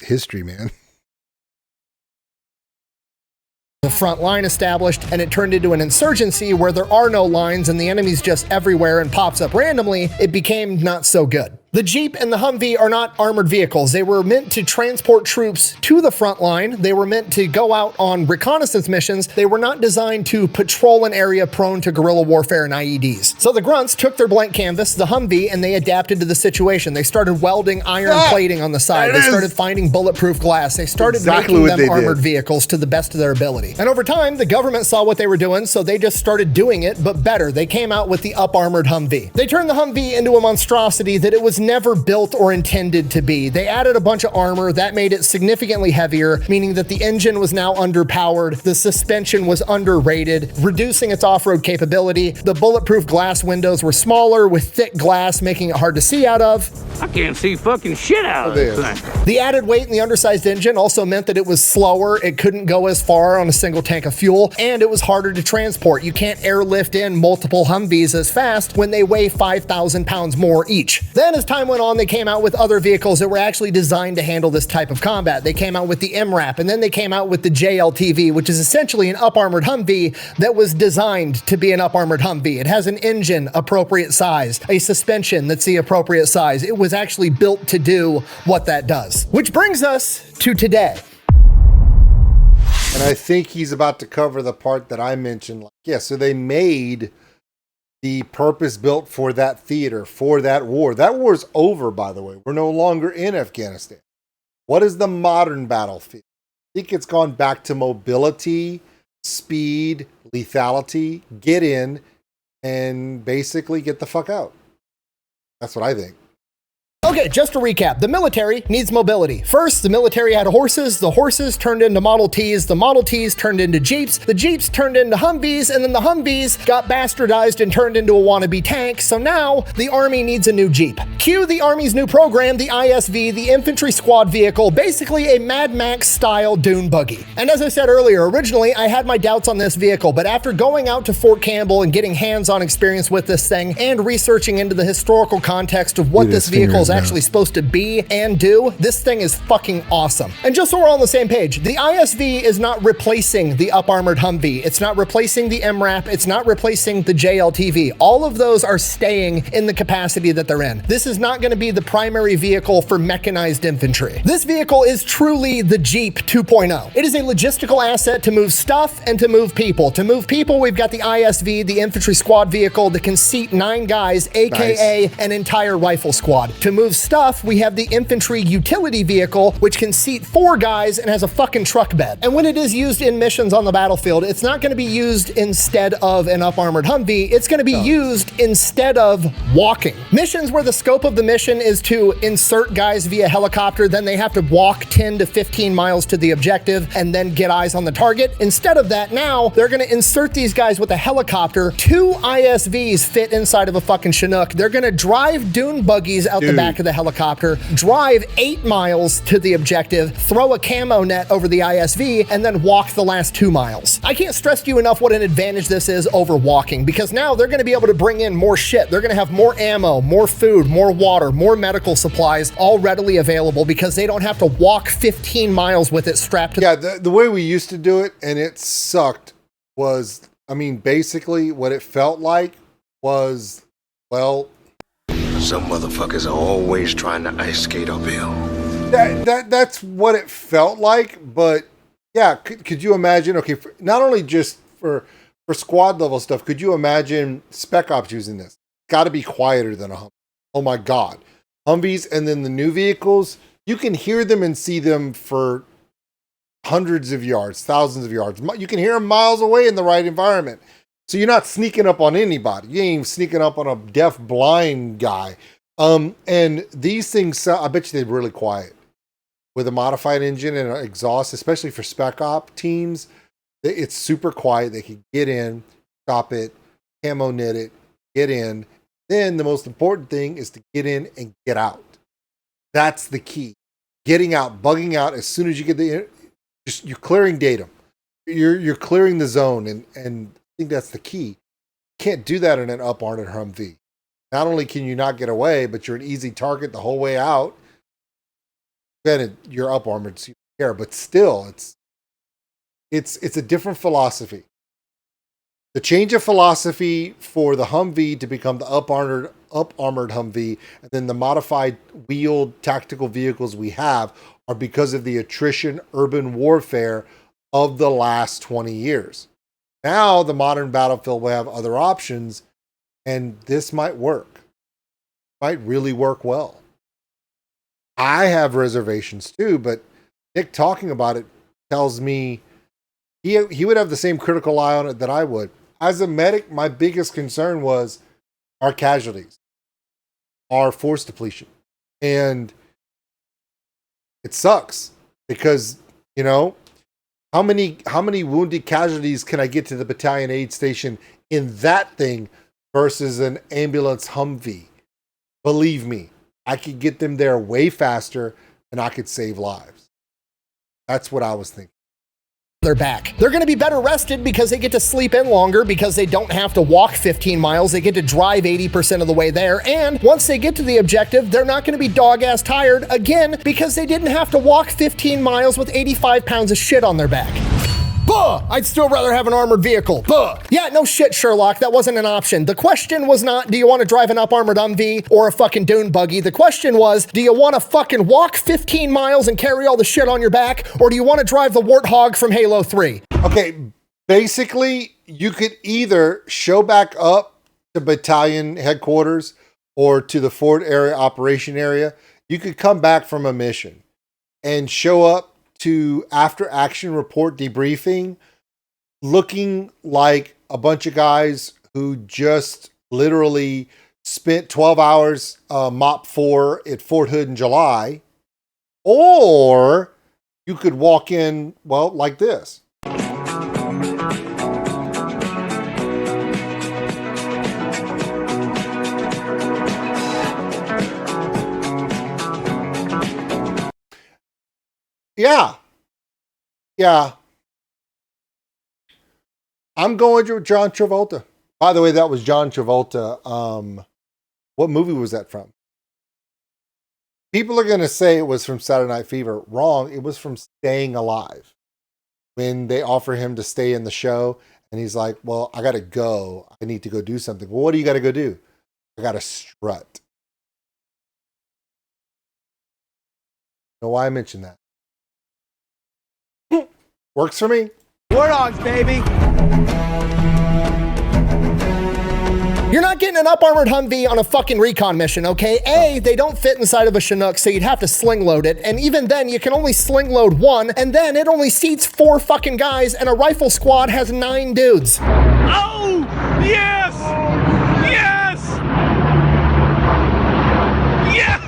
history, man. The front line established, and it turned into an insurgency where there are no lines and the enemy's just everywhere and pops up randomly. It became not so good. The Jeep and the Humvee are not armored vehicles. They were meant to transport troops to the front line. They were meant to go out on reconnaissance missions. They were not designed to patrol an area prone to guerrilla warfare and IEDs. So the grunts took their blank canvas, the Humvee, and they adapted to the situation. They started welding iron plating on the side. They started finding bulletproof glass. They started making them armored vehicles to the best of their ability. And over time, the government saw what they were doing, so they just started doing it, but better. They came out with the up-armored Humvee. They turned the Humvee into a monstrosity that it was never built or intended to be. They added a bunch of armor that made it significantly heavier, meaning that the engine was now underpowered, the suspension was underrated, reducing its off-road capability. The bulletproof glass windows were smaller with thick glass, making it hard to see out of. I can't see fucking shit out of this thing. The added weight in the undersized engine also meant that it was slower, it couldn't go as far on a single tank of fuel, and it was harder to transport. You can't airlift in multiple Humvees as fast when they weigh 5,000 pounds more each. Then as time went on, they came out with other vehicles that were actually designed to handle this type of combat. They came out with the MRAP, and then they came out with the JLTV, which is essentially an up-armored Humvee that was designed to be an up-armored Humvee. It has an engine appropriate size, a suspension that's the appropriate size. It was actually built to do what that does. Which brings us to today. And I think he's about to cover the part that I mentioned. Yeah, so they made the purpose built for that theater, for that war. That war's over, by the way. We're no longer in Afghanistan. What is the modern battlefield? I think it's gone back to mobility, speed, lethality, get in, and basically get the fuck out. That's what I think. Okay, just to recap, the military needs mobility. First, the military had horses. The horses turned into Model Ts. The Model Ts turned into Jeeps. The Jeeps turned into Humvees, and then the Humvees got bastardized and turned into a wannabe tank. So now the Army needs a new Jeep. Cue the Army's new program, the ISV, the Infantry Squad Vehicle, basically a Mad Max style dune buggy. And as I said earlier, originally I had my doubts on this vehicle, but after going out to Fort Campbell and getting hands-on experience with this thing and researching into the historical context of what this vehicle is actually supposed to be and do, this thing is fucking awesome. And just so we're all on the same page, the ISV is not replacing the up-armored Humvee. It's not replacing the MRAP. It's not replacing the JLTV. All of those are staying in the capacity that they're in. This is not going to be the primary vehicle for mechanized infantry. This vehicle is truly the Jeep 2.0. It is a logistical asset to move stuff and to move people. To move people, we've got the ISV, the Infantry Squad Vehicle that can seat 9 guys, aka an entire rifle squad. To move stuff, we have the Infantry Utility Vehicle, which can seat 4 guys and has a fucking truck bed. And when it is used in missions on the battlefield, it's not going to be used instead of an up-armored Humvee. It's going to be used instead of walking. Missions where the scope of the mission is to insert guys via helicopter, then they have to walk 10 to 15 miles to the objective and then get eyes on the target. Instead of that, now they're going to insert these guys with a helicopter. 2 ISVs fit inside of a fucking Chinook. They're going to drive dune buggies out the back back of the helicopter, drive 8 miles to the objective, throw a camo net over the ISV, and then walk the last 2 miles. I can't stress to you enough what an advantage this is over walking, because now they're going to be able to bring in more shit. They're going to have more ammo, more food, more water, more medical supplies, all readily available because they don't have to walk 15 miles with it strapped to. Yeah, the way we used to do it, and it sucked, was, I mean, basically what it felt like was, well, Some motherfuckers are always trying to ice skate uphill. that's what it felt like. But yeah, could you imagine? Okay, not only just for squad level stuff, could you imagine Spec Ops using this? Got to be quieter than a Humvee. Oh my God, Humvees, and then the new vehicles, you can hear them and see them for hundreds of yards, thousands of yards. You can hear them miles away in the right environment. So you're not sneaking up on anybody. You ain't even sneaking up on a deaf blind guy. And these things, I bet you they're really quiet. With a modified engine and an exhaust, especially for Spec Op teams, it's super quiet. They can get in, stop it, camo knit it, get in. Then the most important thing is to get in and get out. That's the key. Getting out, bugging out as soon as you get you're clearing datum. You're clearing the zone, and I think that's the key. Can't do that in an up-armored Humvee. Not only can you not get away, but you're an easy target the whole way out. Granted, you're up-armored, so you don't care, but still, it's a different philosophy. The change of philosophy for the Humvee to become the up-armored Humvee, and then the modified wheeled tactical vehicles we have, are because of the attrition urban warfare of the last 20 years. Now the modern battlefield will have other options, and this might work. Might really work well. I have reservations too, but Nick talking about it tells me he would have the same critical eye on it that I would. As a medic, my biggest concern was our casualties, our force depletion. And it sucks because, you know, how many wounded casualties can I get to the battalion aid station in that thing versus an ambulance Humvee? Believe me, I could get them there way faster and I could save lives. That's what I was thinking. They're back. They're going to be better rested because they get to sleep in longer because they don't have to walk 15 miles. They get to drive 80% of the way there. And once they get to the objective, they're not going to be dog-ass tired again because they didn't have to walk 15 miles with 85 pounds of shit on their back. Buh! I'd still rather have an armored vehicle. Buh! Yeah, no shit, Sherlock. That wasn't an option. The question was not, do you want to drive an up-armored Humvee or a fucking dune buggy? The question was, do you want to fucking walk 15 miles and carry all the shit on your back, or do you want to drive the Warthog from Halo 3? Okay, basically, you could either show back up to battalion headquarters or to the Fort area operation area. You could come back from a mission and show up to after action report debriefing looking like a bunch of guys who just literally spent 12 hours mop 4 at Fort Hood in July. Or you could walk in, well, like this. Yeah. I'm going to John Travolta. By the way, that was John Travolta. What movie was that from? People are going to say it was from Saturday Night Fever. Wrong. It was from Staying Alive. When they offer him to stay in the show, and he's like, well, I got to go. I need to go do something. Well, what do you got to go do? I got to strut. You know why I mentioned that? Works for me. Warthogs, baby. You're not getting an up-armored Humvee on a fucking recon mission, okay? A, they don't fit inside of a Chinook, so you'd have to sling load it. And even then, you can only sling load one, and then it only seats 4 fucking guys, and a rifle squad has 9 dudes. Oh, yes! Yes! Yeah!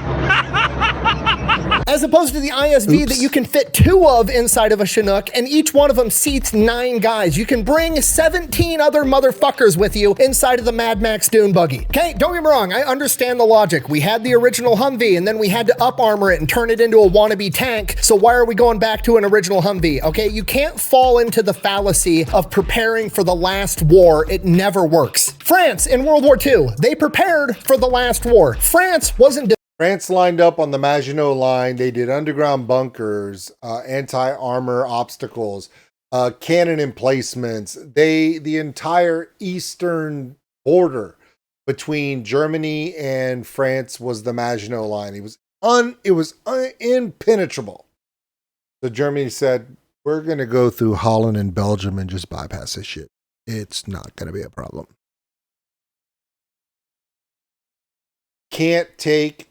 As as opposed to the ISV that you can fit 2 of inside of a Chinook, and each one of them seats 9 guys. You can bring 17 other motherfuckers with you inside of the Mad Max Dune buggy. Okay, don't get me wrong, I understand the logic. We had the original Humvee, and then we had to up armor it and turn it into a wannabe tank, so why are we going back to an original Humvee? Okay, you can't fall into the fallacy of preparing for the last war. It never works. France in World War II, they prepared for the last war. France wasn't France lined up on the Maginot Line. They did underground bunkers, anti-armor obstacles, cannon emplacements. The entire eastern border between Germany and France was the Maginot Line. It was impenetrable. So Germany said, we're going to go through Holland and Belgium and just bypass this shit. It's not going to be a problem. Can't take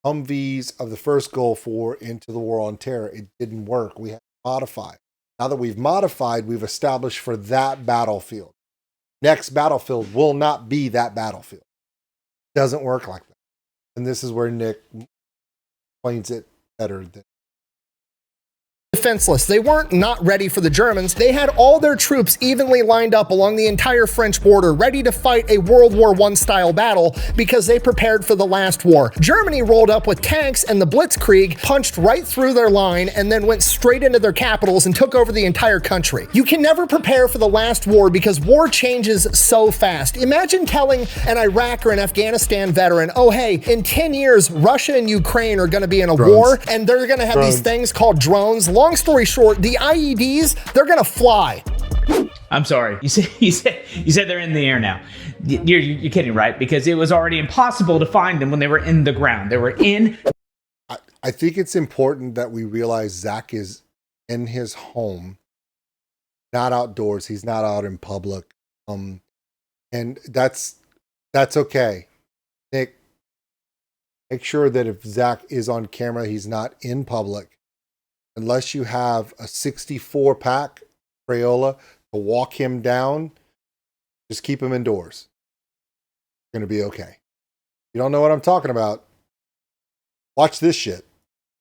Humvees of the first Gulf War into the War on Terror. It didn't work. We had to modify. Now that we've modified, we've established for that battlefield. Next battlefield will not be that battlefield. Doesn't work like that. And this is where Nick explains it better than defenseless. They weren't not ready for the Germans. They had all their troops evenly lined up along the entire French border, ready to fight a World War I style battle because they prepared for the last war. Germany rolled up with tanks and the Blitzkrieg punched right through their line and then went straight into their capitals and took over the entire country. You can never prepare for the last war because war changes so fast. Imagine telling an Iraq or an Afghanistan veteran, oh hey, in 10 years, Russia and Ukraine are going to be in a war and they're going to have these things called drones. Long story short, the IEDs, they're gonna fly. I'm sorry. You said they're in the air now. You're kidding, right? Because it was already impossible to find them when they were in the ground. They were in. I think it's important that we realize Zach is in his home, not outdoors. He's not out in public. And that's okay. Nick, make sure that if Zach is on camera, he's not in public. Unless you have a 64 pack Crayola to walk him down, just keep him indoors. You're going to be okay. You don't know what I'm talking about? Watch this shit.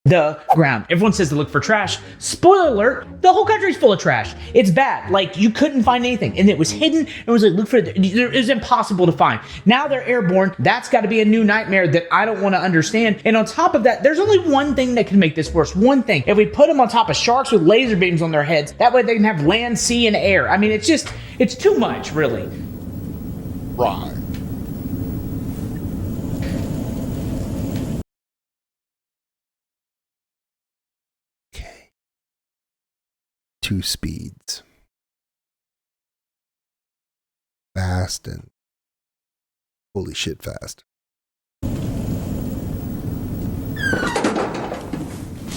The ground. Everyone says to look for trash. Spoiler alert, the whole country's full of trash. It's bad. Like, you couldn't find anything. And it was hidden. It was like, look for it. It was impossible to find. Now they're airborne. That's got to be a new nightmare that I don't want to understand. And on top of that, there's only one thing that can make this worse. One thing. If we put them on top of sharks with laser beams on their heads, that way they can have land, sea, and air. I mean, it's too much, really. Right. Two speeds, fast and holy shit fast.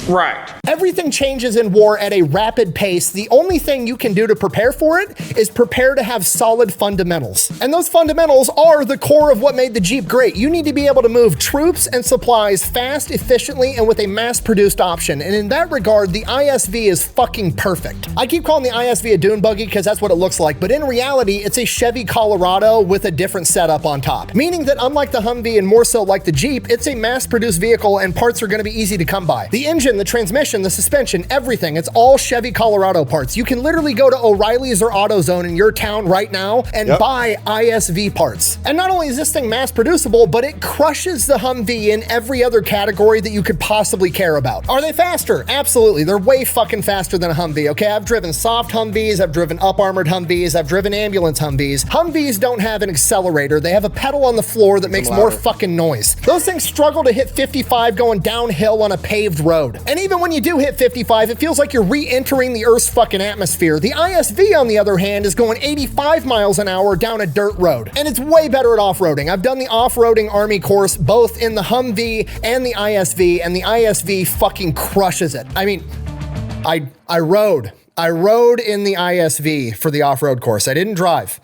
Right. Everything changes in war at a rapid pace. The only thing you can do to prepare for it is prepare to have solid fundamentals. And those fundamentals are the core of what made the Jeep great. You need to be able to move troops and supplies fast, efficiently, and with a mass-produced option. And in that regard, the ISV is fucking perfect. I keep calling the ISV a dune buggy because that's what it looks like, but in reality, it's a Chevy Colorado with a different setup on top. Meaning that unlike the Humvee and more so like the Jeep, it's a mass-produced vehicle and parts are going to be easy to come by. The engine, the transmission, the suspension, everything. It's all Chevy Colorado parts. You can literally go to O'Reilly's or AutoZone in your town right now and buy ISV parts. And not only is this thing mass producible, but it crushes the Humvee in every other category that you could possibly care about. Are they faster? Absolutely. They're way fucking faster than a Humvee, okay? I've driven soft Humvees, I've driven up-armored Humvees, I've driven ambulance Humvees. Humvees don't have an accelerator. They have a pedal on the floor that makes more fucking noise. Those things struggle to hit 55 going downhill on a paved road. And even when you do hit 55, it feels like you're re-entering the Earth's fucking atmosphere. The ISV, on the other hand, is going 85 miles an hour down a dirt road. And it's way better at off-roading. I've done the off-roading Army course, both in the Humvee and the ISV, and the ISV fucking crushes it. I mean, I rode in the ISV for the off-road course. I didn't drive.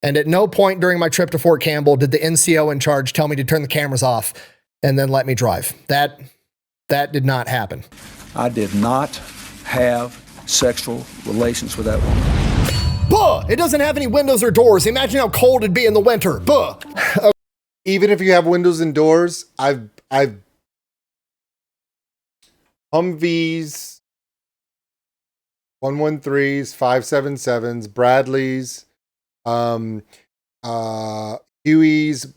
And at no point during my trip to Fort Campbell did the NCO in charge tell me to turn the cameras off and then let me drive. That did not happen. I did not have sexual relations with that woman. Buh! It doesn't have any windows or doors. Imagine how cold it'd be in the winter. Buh! Even if you have windows and doors, I've Humvees, 113s, 577s, Bradleys, Hueys,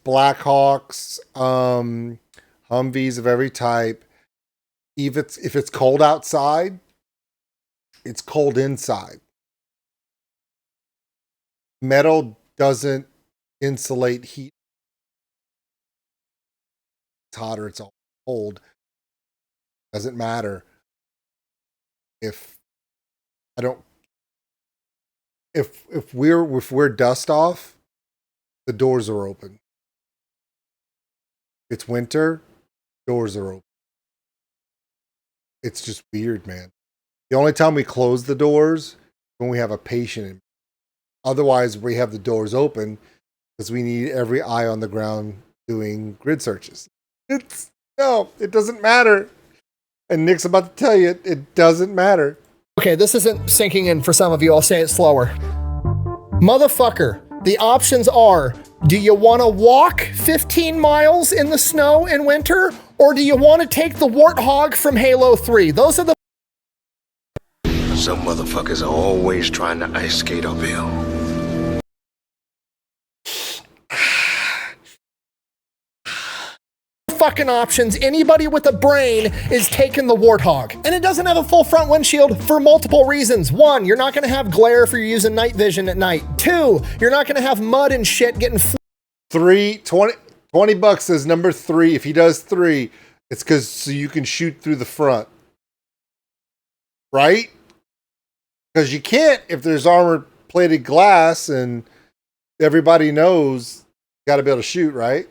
Blackhawks, Humvees of every type. If it's cold outside, it's cold inside. Metal doesn't insulate heat. It's hotter, it's all cold. Doesn't matter. If we're dust off, the doors are open. It's winter, doors are open. It's just weird, man. The only time we close the doors is when we have a patient in. Otherwise, we have the doors open because we need every eye on the ground doing grid searches. No, it doesn't matter. And Nick's about to tell you, it doesn't matter. Okay, this isn't sinking in for some of you. I'll say it slower. Motherfucker, the options are, do you want to walk 15 miles in the snow in winter? Or do you want to take the Warthog from Halo 3? Those are the... Some motherfuckers are always trying to ice skate uphill. fucking options. Anybody with a brain is taking the Warthog. And it doesn't have a full front windshield for multiple reasons. One, you're not going to have glare if you're using night vision at night. Two, you're not going to have mud and shit getting... 20 bucks says number 3. If he does 3, it's because so you can shoot through the front. Right? Because you can't if there's armor plated glass and everybody knows you got to be able to shoot, right?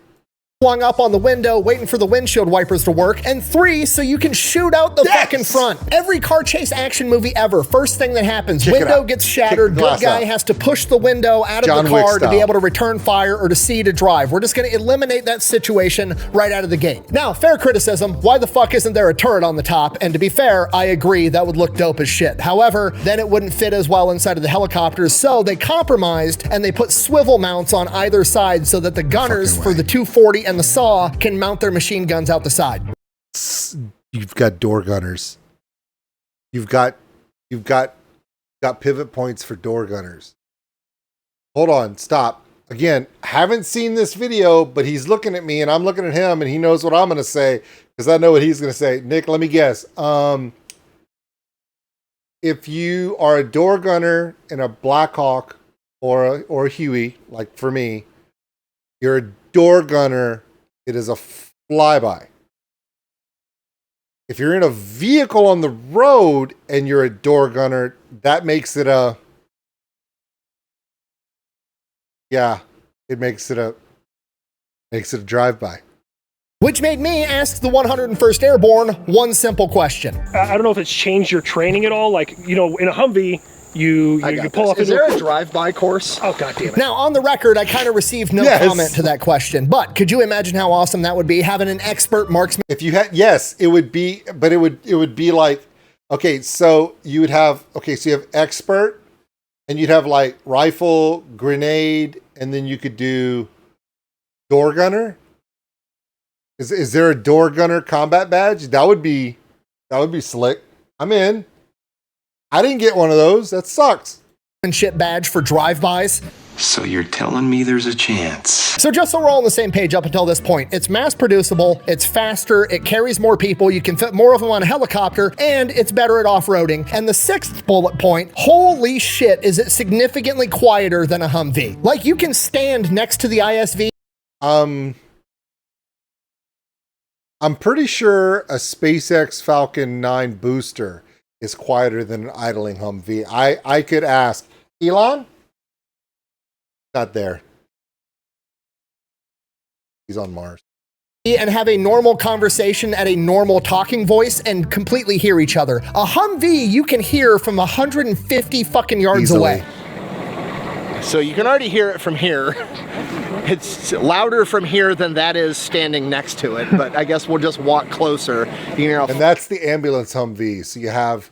Flung up on the window, waiting for the windshield wipers to work, and 3, so you can shoot out the fucking front. Every car chase action movie ever, first thing that happens, window gets shattered, good guy has to push the window out of the car to be able to return fire or to see to drive. We're just going to eliminate that situation right out of the gate. Now, fair criticism, why the fuck isn't there a turret on the top? And to be fair, I agree, that would look dope as shit. However, then it wouldn't fit as well inside of the helicopters, so they compromised and they put swivel mounts on either side so that the gunners for the 240 and the saw can mount their machine guns out the side. You've got door gunners. You've got pivot points for door gunners. Hold on, stop. Again, haven't seen this video, but he's looking at me and I'm looking at him and he knows what I'm going to say because I know what he's going to say. Nick, let me guess. If you are a door gunner in a Blackhawk or a Huey, like for me, you're a door gunner. It is a flyby. If you're in a vehicle on the road and you're a door gunner, that makes it a... Yeah, it makes it a drive-by. Which made me ask the 101st Airborne one simple question. I don't know if it's changed your training at all. Like, you know, in a Humvee, you pull up. Is there a drive-by course? Oh, God damn it. Now, on the record, I kind of received no comment to that question, but could you imagine how awesome that would be, having an expert marksman? If you had, yes, it would be, but it would be like, okay, so you would have, so you have expert, and you'd have like rifle, grenade, and then you could do door gunner. Is there a door gunner combat badge? That would be slick. I'm in. I didn't get one of those. That sucks. Shit badge for drive-bys. So you're telling me there's a chance? So just so we're all on the same page up until this point, it's mass producible, it's faster, it carries more people, you can fit more of them on a helicopter, and it's better at off-roading. And the 6th bullet point, holy shit, is it significantly quieter than a Humvee. Like, you can stand next to the ISV. I'm pretty sure a SpaceX Falcon 9 booster is quieter than an idling Humvee. I could ask Elon. Not there. He's on Mars. And have a normal conversation at a normal talking voice and completely hear each other. A Humvee you can hear from 150 fucking yards away. So you can already hear it from here. It's louder from here than that is standing next to it, but I guess we'll just walk closer. And that's the ambulance Humvee. So you have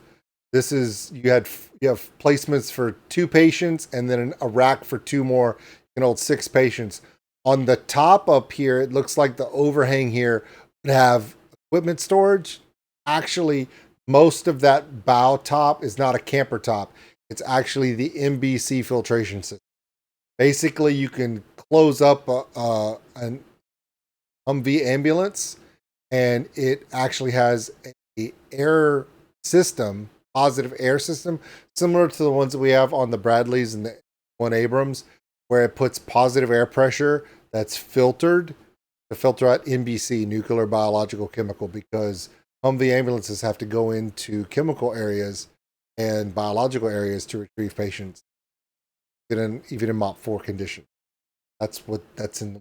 you have placements for 2 patients and then a rack for 2 more, 6 patients. On the top up here, it looks like the overhang here would have equipment storage. actually, most of that bow top is not a camper top. It's actually the MBC filtration system. Basically, you can close up an Humvee ambulance, and it actually has a air system, positive air system, similar to the ones that we have on the Bradleys and the one Abrams, where it puts positive air pressure that's filtered to filter out NBC, nuclear, biological, chemical, because Humvee ambulances have to go into chemical areas and biological areas to retrieve patients, even in MOP 4 condition. That's in the,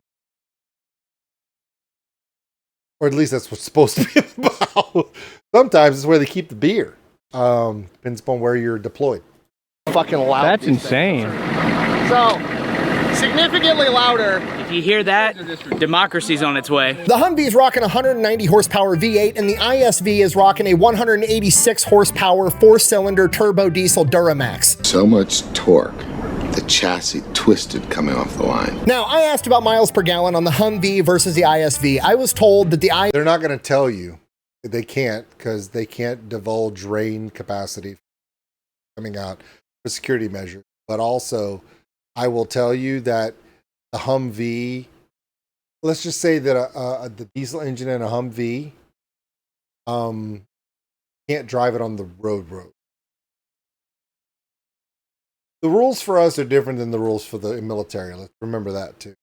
or at least that's what's supposed to be about. Sometimes it's where they keep the beer. Depends upon where you're deployed. Fucking loud. That's insane. So, significantly louder. If you hear that, democracy's on its way. The Humvee's rocking 190 horsepower V8, and the ISV is rocking a 186 horsepower 4-cylinder turbo diesel Duramax. So much torque. The chassis twisted coming off the line. Now, I asked about miles per gallon on the Humvee versus the ISV. I was told that the They're not going to tell you. They can't, because they can't divulge rain capacity coming out for security measures. But also, I will tell you that the Humvee, let's just say that the diesel engine in a Humvee, can't drive it on the road. The rules for us are different than the rules for the military. Let's remember that too.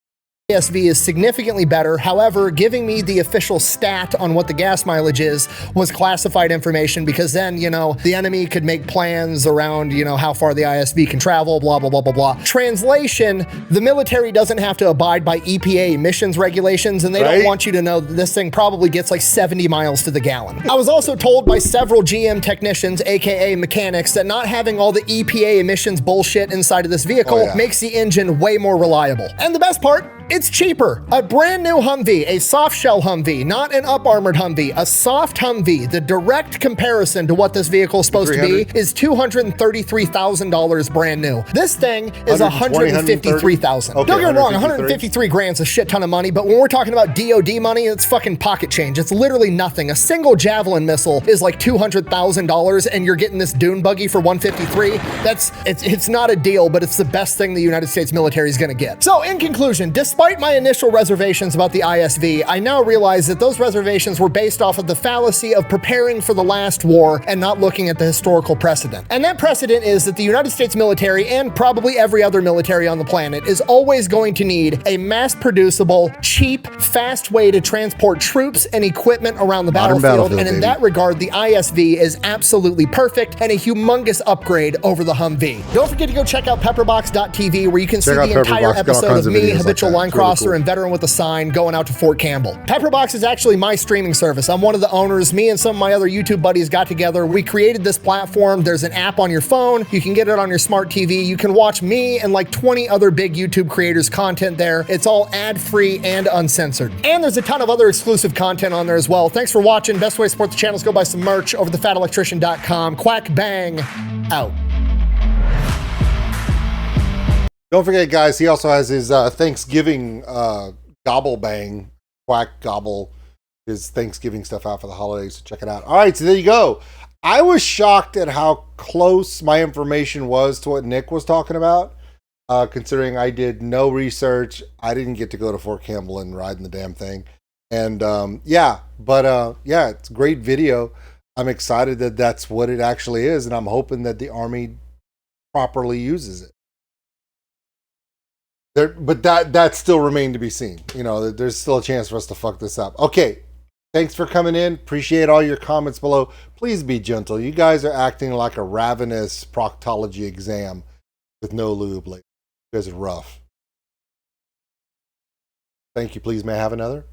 ISV is significantly better. However, giving me the official stat on what the gas mileage is was classified information, because then, you know, the enemy could make plans around, you know, how far the ISV can travel, blah, blah, blah, blah, blah. Translation, the military doesn't have to abide by EPA emissions regulations, and they don't want you to know that this thing probably gets like 70 miles to the gallon. I was also told by several GM technicians, aka mechanics, that not having all the EPA emissions bullshit inside of this vehicle makes the engine way more reliable. And the best part, it's cheaper. A brand new Humvee, a soft shell Humvee, not an up armored Humvee, a soft Humvee. The direct comparison to what this vehicle is supposed to be is $233,000 brand new. This thing is $153,000. Don't get me wrong, 153 grand's a shit ton of money, but when we're talking about DOD money, it's fucking pocket change. It's literally nothing. A single Javelin missile is like $200,000, and you're getting this dune buggy for 153. It's not a deal, but it's the best thing the United States military is going to get. So in conclusion, despite my initial reservations about the ISV, I now realize that those reservations were based off of the fallacy of preparing for the last war and not looking at the historical precedent. And that precedent is that the United States military, and probably every other military on the planet, is always going to need a mass-producible, cheap, fast way to transport troops and equipment around the battlefield. And in that regard, the ISV is absolutely perfect and a humongous upgrade over the Humvee. Don't forget to go check out pepperbox.tv, where you can see the entire episode of me, habitual line crosser, and veteran with a sign, going out to Fort Campbell. Pepperbox is actually my streaming service. I'm one of the owners. Me and some of my other YouTube buddies got together. We created this platform. There's an app on your phone. You can get it on your smart TV. You can watch me and like 20 other big YouTube creators' content there. It's all ad-free and uncensored. And there's a ton of other exclusive content on there as well. Thanks for watching. Best way to support the channel is go buy some merch over thefatelectrician.com. Quack bang out. Don't forget, guys, he also has his Thanksgiving gobble bang, quack gobble, his Thanksgiving stuff out for the holidays, so check it out. All right, so there you go. I was shocked at how close my information was to what Nick was talking about, considering I did no research. I didn't get to go to Fort Campbell and ride in the damn thing. And yeah, it's a great video. I'm excited that that's what it actually is, and I'm hoping that the Army properly uses it. But that still remained to be seen. You know, there's still a chance for us to fuck this up. Okay, thanks for coming in. Appreciate all your comments below. Please be gentle. You guys are acting like a ravenous proctology exam with no lube. Like, you guys are rough. Thank you. Please, may I have another?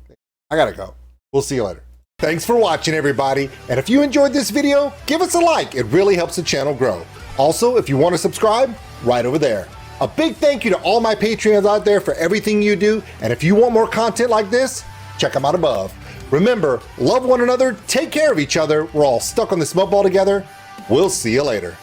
I gotta go. We'll see you later. Thanks for watching, everybody. And if you enjoyed this video, give us a like. It really helps the channel grow. Also, if you want to subscribe, right over there. A big thank you to all my Patreons out there for everything you do. And if you want more content like this, check them out above. Remember, love one another, take care of each other. We're all stuck on this mud ball together. We'll see you later.